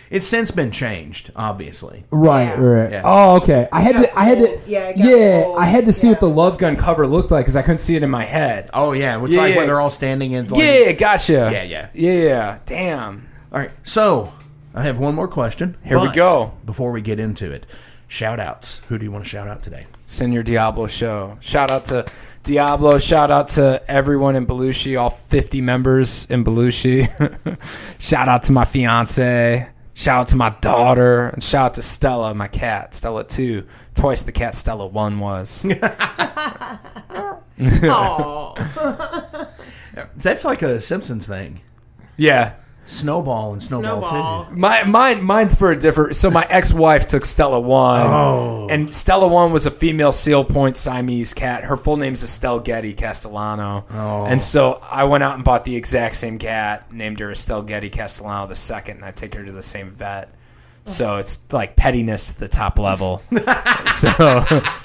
S1: It's since been changed, obviously.
S8: Right,
S6: Yeah.
S8: right.
S1: Yeah.
S8: Oh, okay. I had to.
S6: Yeah, it got old.
S8: I had to see what the
S6: Yeah.
S8: Love Gun cover looked like because I couldn't see it in my head.
S1: Oh yeah, it's
S7: Yeah,
S1: like
S7: yeah.
S1: where they're all standing in. Like,
S7: Yeah, gotcha.
S1: Yeah.
S7: Damn.
S1: All right, so I have one more question.
S7: Here we
S1: but
S7: go.
S1: Before we get into it, shout outs. Who do you want to shout out today?
S7: Senior Diablo show. Shout out to Diablo. Shout out to everyone in Belushi, all 50 members in Belushi. Shout out to my fiance. Shout out to my daughter. And shout out to Stella, my cat. Stella 2. Twice the cat Stella 1 was.
S6: Aw.
S1: That's like a Simpsons thing.
S7: Yeah.
S1: Snowball and Snowball, too.
S7: Mine's for a different. So my ex-wife took Stella 1, and Stella 1 was a female seal point Siamese cat. Her full name's Estelle Getty Castellano, and so I went out and bought the exact same cat, named her Estelle Getty Castellano II, and I take her to the same vet. So it's like pettiness at the top level. So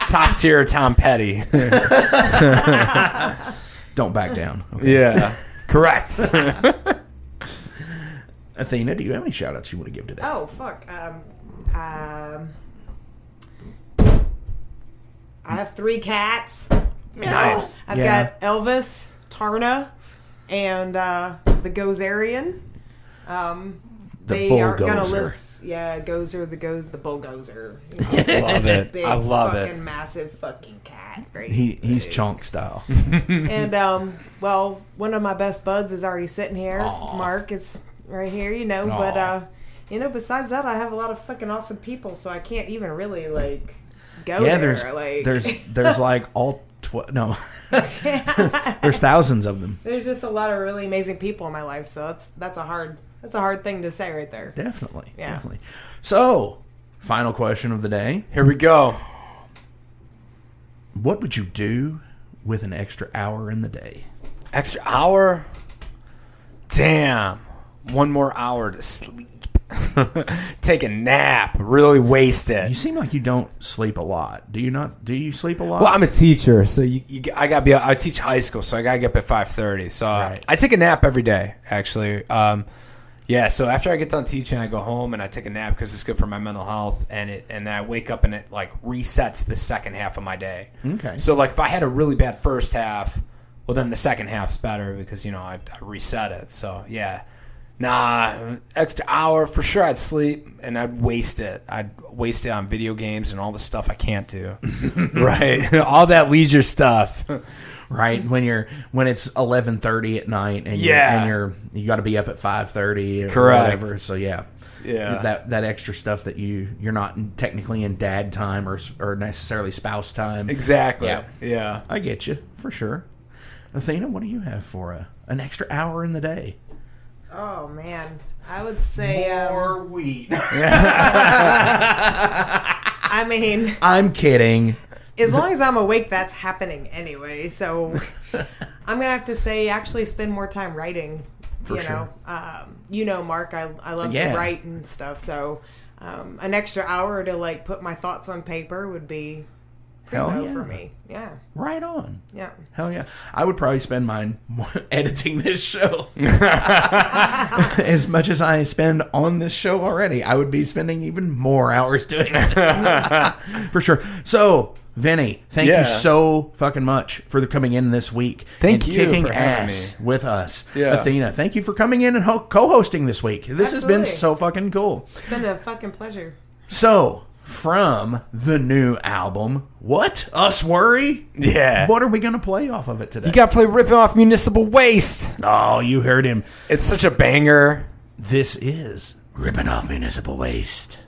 S7: top tier Tom Petty.
S1: Don't back down. Okay.
S7: Yeah, correct.
S1: Athena, do you have any shout-outs you want to give today?
S6: Oh, fuck. I have 3 cats.
S7: Nice.
S6: I've got Elvis, Tarna, and the Gozerian. They are gonna list, Gozer, the bulldozer.
S7: Love it.
S6: Big,
S7: I love it.
S6: Fucking massive fucking cat. Right?
S1: He's chunk style.
S6: And well, one of my best buds is already sitting here.
S1: Aww.
S6: Mark is right here, but besides that, I have a lot of fucking awesome people, so I can't even really like go there.
S1: There's like all there's thousands of them.
S6: There's just a lot of really amazing people in my life, so that's a hard thing to say right there.
S1: Definitely.
S6: Yeah.
S1: Definitely. So, final question of the day.
S7: Here we go.
S1: What would you do with an extra hour in the day?
S7: Extra hour? Damn. One more hour to sleep. Take a nap. Really waste it.
S1: You seem like you don't sleep a lot. Do you not? Do you sleep a lot?
S7: Well, I'm a teacher, so I teach high school, so I gotta get up at 5:30. So
S1: right.
S7: I take a nap every day, actually. So after I get done teaching, I go home and I take a nap because it's good for my mental health, and then I wake up and it like resets the second half of my day.
S1: Okay.
S7: So like if I had a really bad first half, well then the second half's better because I reset it. So yeah. Nah, extra hour for sure. I'd sleep and I'd waste it. I'd waste it on video games and all the stuff I can't do. Right, all that leisure stuff.
S1: Right, when it's 11:30 at night and you got to be up at 5:30 or whatever. So yeah, that extra stuff that you're not technically in dad time or necessarily spouse time.
S7: Exactly. Yeah.
S1: I get you for sure. Athena, what do you have for an extra hour in the day?
S6: Oh man, I would say
S1: more weed.
S6: I mean,
S1: I'm kidding.
S6: As long as I'm awake, that's happening anyway. So I'm gonna have to say, actually, spend more time writing.
S1: For sure.
S6: Mark, I love to write and stuff. So an extra hour to like put my thoughts on paper would be pretty for me. Yeah.
S1: Right on.
S6: Yeah.
S1: Hell yeah. I would probably spend mine editing this show. As much as I spend on this show already, I would be spending even more hours doing it. For sure. So, Vinny, thank you so fucking much for coming in this week.
S7: Thank you
S1: kicking
S7: for having
S1: ass with us.
S7: Yeah.
S1: Athena, thank you for coming in and co-hosting this week. This has been so fucking cool.
S6: It's been a fucking pleasure.
S1: So, from the new album, What? Us Worry?
S7: Yeah.
S1: What are we going to play off of it today?
S7: You got to play Ripping Off Municipal Waste.
S1: Oh, you heard him.
S7: It's such a banger.
S1: This is Ripping Off Municipal Waste.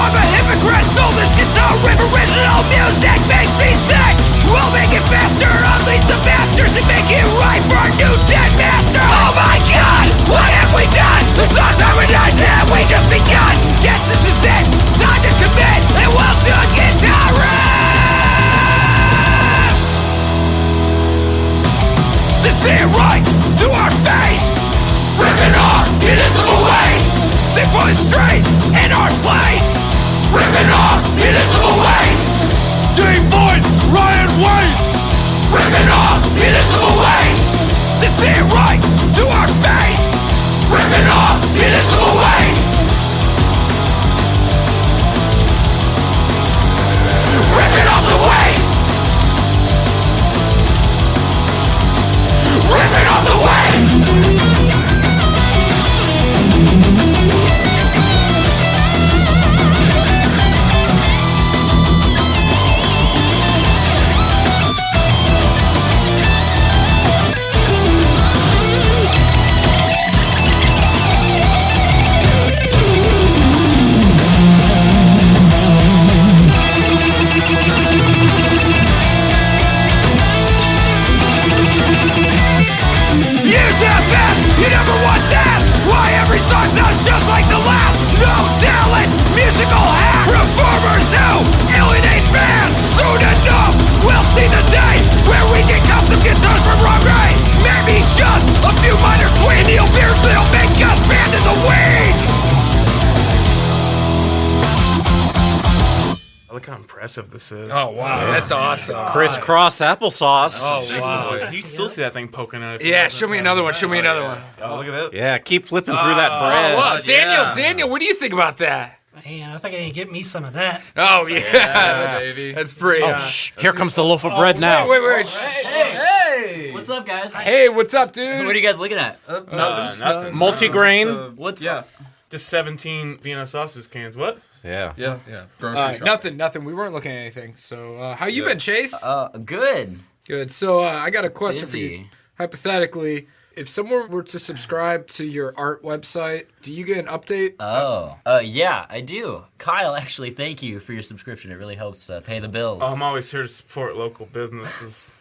S5: I'm a hypocrite, so this guitar riff original music makes me sick. We'll make it faster, unleash the masters and make it right for our new dead master. Oh my god, what have we done? The songs are harmonized and we just begun. Guess this is it, time to commit, and we'll do a guitar riff.
S9: Look how impressive this is.
S10: Oh, wow. That's awesome.
S11: Crisscross applesauce.
S10: Oh, wow.
S9: You still see that thing poking out.
S10: Yeah, show me another one. Show me another one.
S9: Oh, look at that.
S11: Yeah, keep flipping through that bread.
S10: Wow. Daniel, what do you think about that?
S12: Man, I think I can get me some of that.
S10: Oh, yeah. That's pretty.
S11: Here comes the loaf of bread now.
S10: Wait.
S12: Hey! What's up, guys?
S10: Hey, what's up, dude?
S12: What are you guys looking at?
S9: Nothing.
S11: Multigrain.
S12: What's up?
S9: Just 17 Vienna sausage cans. What?
S11: Yeah.
S10: Nothing. We weren't looking at anything. So, how you been, Chase?
S12: Good.
S10: Good. So, I got a question for
S12: Busy.
S10: you. Hypothetically, if someone were to subscribe to your art website, do you get an update?
S12: Yeah, I do. Kyle, actually, thank you for your subscription. It really helps pay the bills.
S9: I'm always here to support local businesses.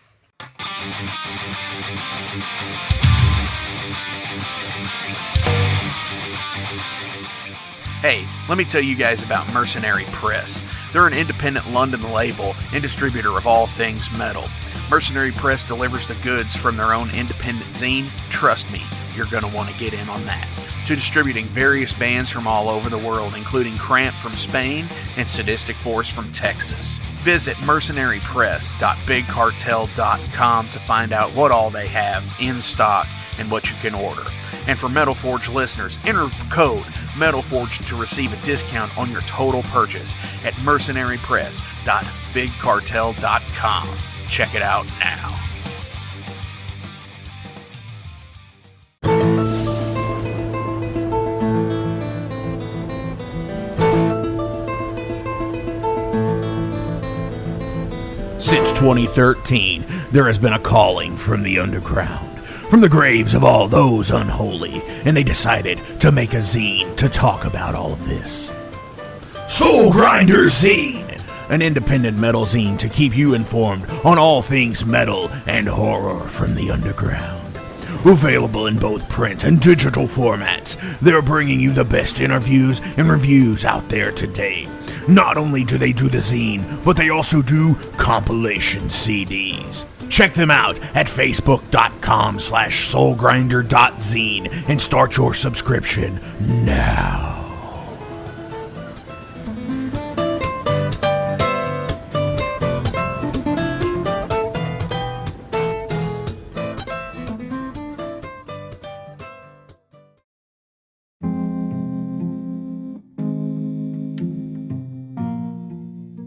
S1: Hey, let me tell you guys about Mercenary Press. They're an independent London label and distributor of all things metal. Mercenary Press delivers the goods from their own independent zine. Trust me, you're going to want to get in on that. To distributing various bands from all over the world, including Cramp from Spain and Sadistic Force from Texas. Visit mercenarypress.bigcartel.com to find out what all they have in stock and what you can order. And for Metal Forge listeners, enter code METALFORGE to receive a discount on your total purchase at mercenarypress.bigcartel.com. Check it out now. Since 2013, there has been a calling from the underground, from the graves of all those unholy, and they decided to make a zine to talk about all of this. Soul Grinder Zine, an independent metal zine to keep you informed on all things metal and horror from the underground. Available in both print and digital formats, they're bringing you the best interviews and reviews out there today. Not only do they do the zine, but they also do compilation CDs. Check them out at facebook.com/soulgrinder.zine and start your subscription now.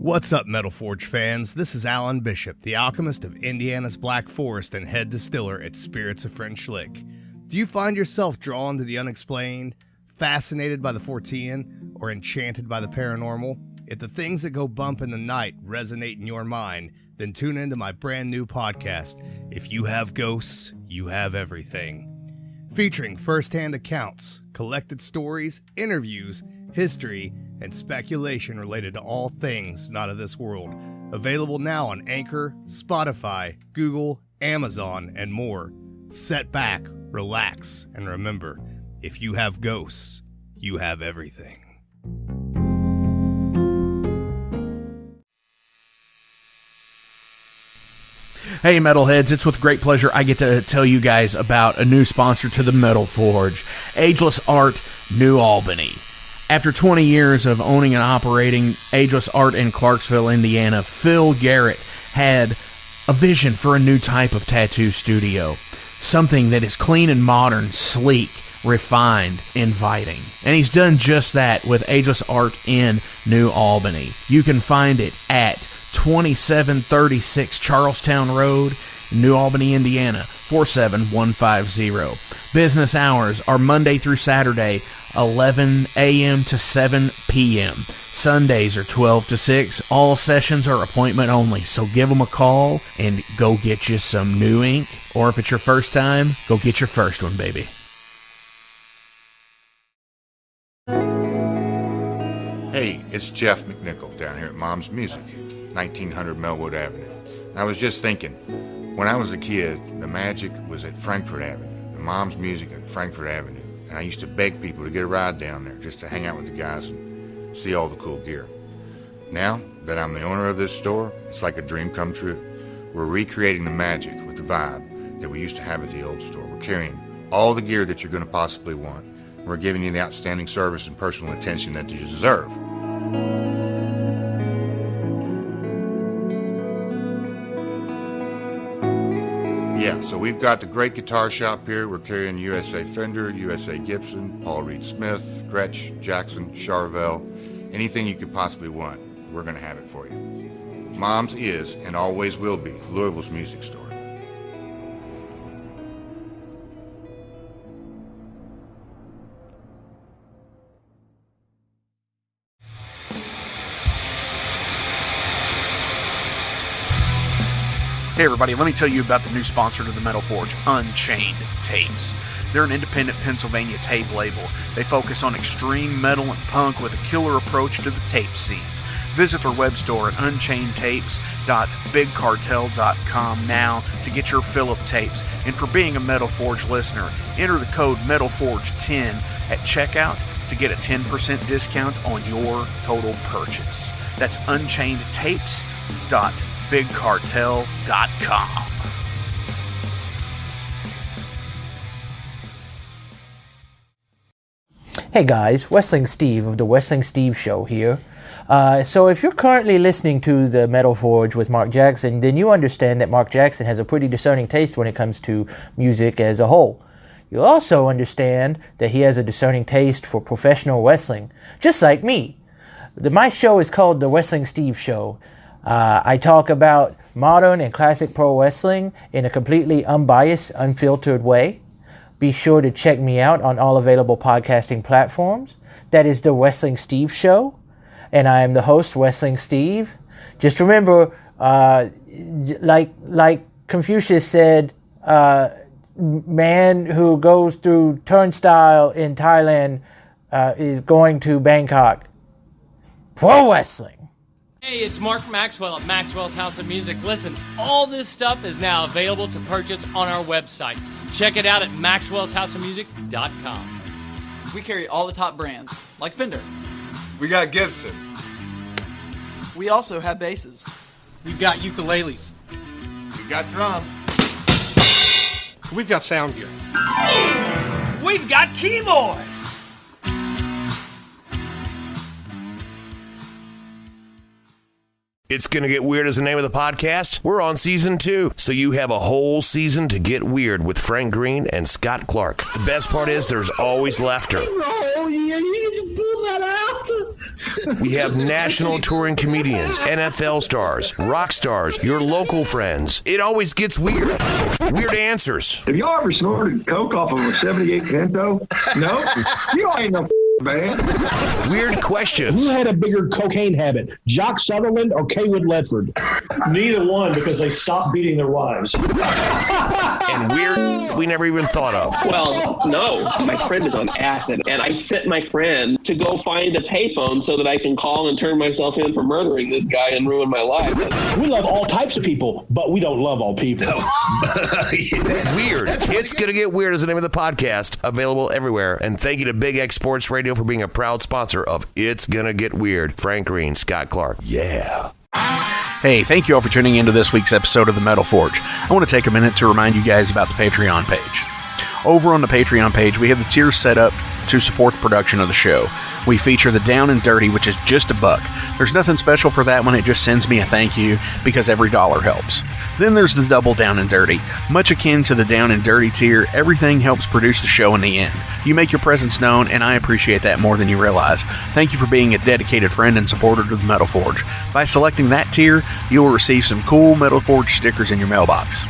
S13: What's up, Metal Forge fans? This is Alan Bishop, the alchemist of Indiana's Black Forest and head distiller at Spirits of French Lick. Do you find yourself drawn to the unexplained, fascinated by the Fortean, or enchanted by the paranormal? If the things that go bump in the night resonate in your mind, then tune into my brand new podcast, If You Have Ghosts, You Have Everything. Featuring first-hand accounts, collected stories, interviews, history, and speculation related to all things not of this world. Available now on Anchor, Spotify, Google, Amazon, and more. Sit back, relax, and remember, if you have ghosts, you have everything.
S1: Hey Metalheads, it's with great pleasure I get to tell you guys about a new sponsor to the Metal Forge, Ageless Art, New Albany. After 20 years of owning and operating Ageless Art in Clarksville, Indiana, Phil Garrett had a vision for a new type of tattoo studio. Something that is clean and modern, sleek, refined, inviting. And he's done just that with Ageless Art in New Albany. You can find it at 2736 Charlestown Road, New Albany, Indiana, 47150. Business hours are Monday through Saturday, 11 a.m. to 7 p.m. Sundays are 12 to 6. All sessions are appointment only, so give them a call and go get you some new ink. Or if it's your first time, go get your first one, baby.
S14: Hey, it's Jeff McNichol down here at Mom's Music, 1900 Melwood Avenue. I was just thinking, when I was a kid, the magic was at Frankfort Avenue, the Mom's Music at Frankfort Avenue. And I used to beg people to get a ride down there just to hang out with the guys and see all the cool gear. Now that I'm the owner of this store, it's like a dream come true. We're recreating the magic with the vibe that we used to have at the old store. We're carrying all the gear that you're going to possibly want. We're giving you the outstanding service and personal attention that you deserve. Yeah, so we've got the great guitar shop here. We're carrying USA Fender, USA Gibson, Paul Reed Smith, Gretsch, Jackson, Charvel. Anything you could possibly want, we're going to have it for you. Mom's is, and always will be, Louisville's music store.
S15: Hey everybody, let me tell you about the new sponsor to the Metal Forge, Unchained Tapes. They're an independent Pennsylvania tape label. They focus on extreme metal and punk with a killer approach to the tape scene. Visit their web store at unchainedtapes.bigcartel.com now to get your fill of tapes. And for being a Metal Forge listener, enter the code METALFORGE10 at checkout to get a 10% discount on your total purchase. That's unchainedtapes.bigcartel.com.
S16: Hey guys, Wrestling Steve of the Wrestling Steve Show here. So if you're currently listening to the Metal Forge with Mark Jackson, then you understand that Mark Jackson has a pretty discerning taste when it comes to music as a whole. You'll also understand that he has a discerning taste for professional wrestling, just like me. My show is called the Wrestling Steve Show. I talk about modern and classic pro wrestling in a completely unbiased, unfiltered way. Be sure to check me out on all available podcasting platforms. That is the Wrestling Steve Show. And I am the host, Wrestling Steve. Just remember, like Confucius said, man who goes through turnstile in Thailand is going to Bangkok. Pro wrestling.
S17: Hey, it's Mark Maxwell at Maxwell's House of Music. Listen, all this stuff is now available to purchase on our website. Check it out at maxwellshouseofmusic.com.
S18: We carry all the top brands, like Fender.
S19: We got Gibson.
S18: We also have basses.
S17: We've got ukuleles.
S14: We got drums.
S19: We've got sound gear.
S17: We've got keyboards.
S20: It's Gonna Get Weird is the name of the podcast. We're on season 2, so you have a whole season to get weird with Frank Green and Scott Clark. The best part is there's always laughter.
S5: Oh, yeah, you can pull that out.
S20: We have national touring comedians, NFL stars, rock stars, your local friends. It always gets weird. Weird answers.
S21: Have y'all ever snorted coke off of a 78 Pinto? No? You ain't no man.
S20: Weird questions.
S22: Who had a bigger cocaine habit, Jock Sutherland or Kaywood Ledford?
S23: Neither one, because they stopped beating their wives.
S20: And weird we never even thought of.
S24: Well, no. My friend is on acid, and I sent my friend to go find a payphone so that I can call and turn myself in for murdering this guy and ruin my life.
S22: We love all types of people, but we don't love all people.
S20: Weird. It's Gonna Get Weird is the name of the podcast, available everywhere. And thank you to Big X Sports Radio for being a proud sponsor of It's Gonna Get Weird. Frank Green, Scott Clark. Yeah.
S15: Hey, thank you all for tuning into this week's episode of the Metal Forge. I want to take a minute to remind you guys about the Patreon page. Over on the Patreon page, we have the tiers set up to support the production of the show. We feature the Down and Dirty, which is just $1. There's nothing special for that one, it just sends me a thank you because every dollar helps. Then there's the Double Down and Dirty. Much akin to the Down and Dirty tier, everything helps produce the show in the end. You make your presence known, and I appreciate that more than you realize. Thank you for being a dedicated friend and supporter to the Metal Forge. By selecting that tier, you will receive some cool Metal Forge stickers in your mailbox.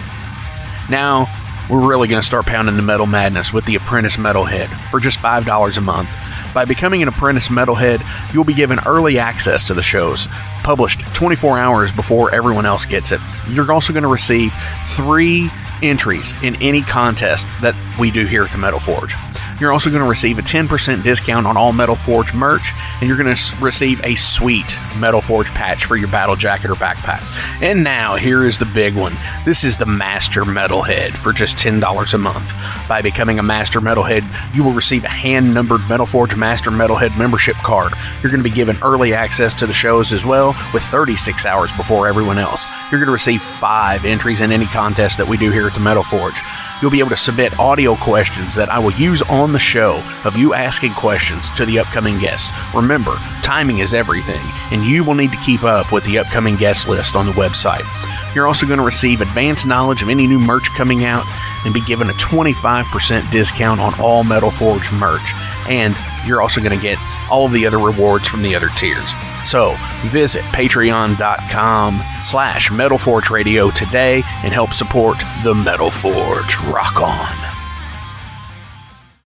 S15: Now, we're really going to start pounding the metal madness with the Apprentice Metalhead for just $5 a month. By becoming an Apprentice Metalhead, you'll be given early access to the shows, published 24 hours before everyone else gets it. You're also going to receive 3 entries in any contest that we do here at the Metal Forge. You're also going to receive a 10% discount on all Metal Forge merch, and you're going to receive a sweet Metal Forge patch for your battle jacket or backpack. And now, here is the big one. This is the Master Metalhead for just $10 a month. By becoming a Master Metalhead, you will receive a hand-numbered Metal Forge Master Metalhead membership card. You're going to be given early access to the shows as well, with 36 hours before everyone else. You're going to receive 5 entries in any contest that we do here at the Metal Forge. you'll be able to submit audio questions that I will use on the show of you asking questions to the upcoming guests. Remember, timing is everything, and you will need to keep up with the upcoming guest list on the website. You're also going to receive advanced knowledge of any new merch coming out and be given a 25% discount on all Metal Forge merch. And you're also going to get all of the other rewards from the other tiers. So visit patreon.com/Metal Forge Radio today and help support the Metal Forge. Rock on.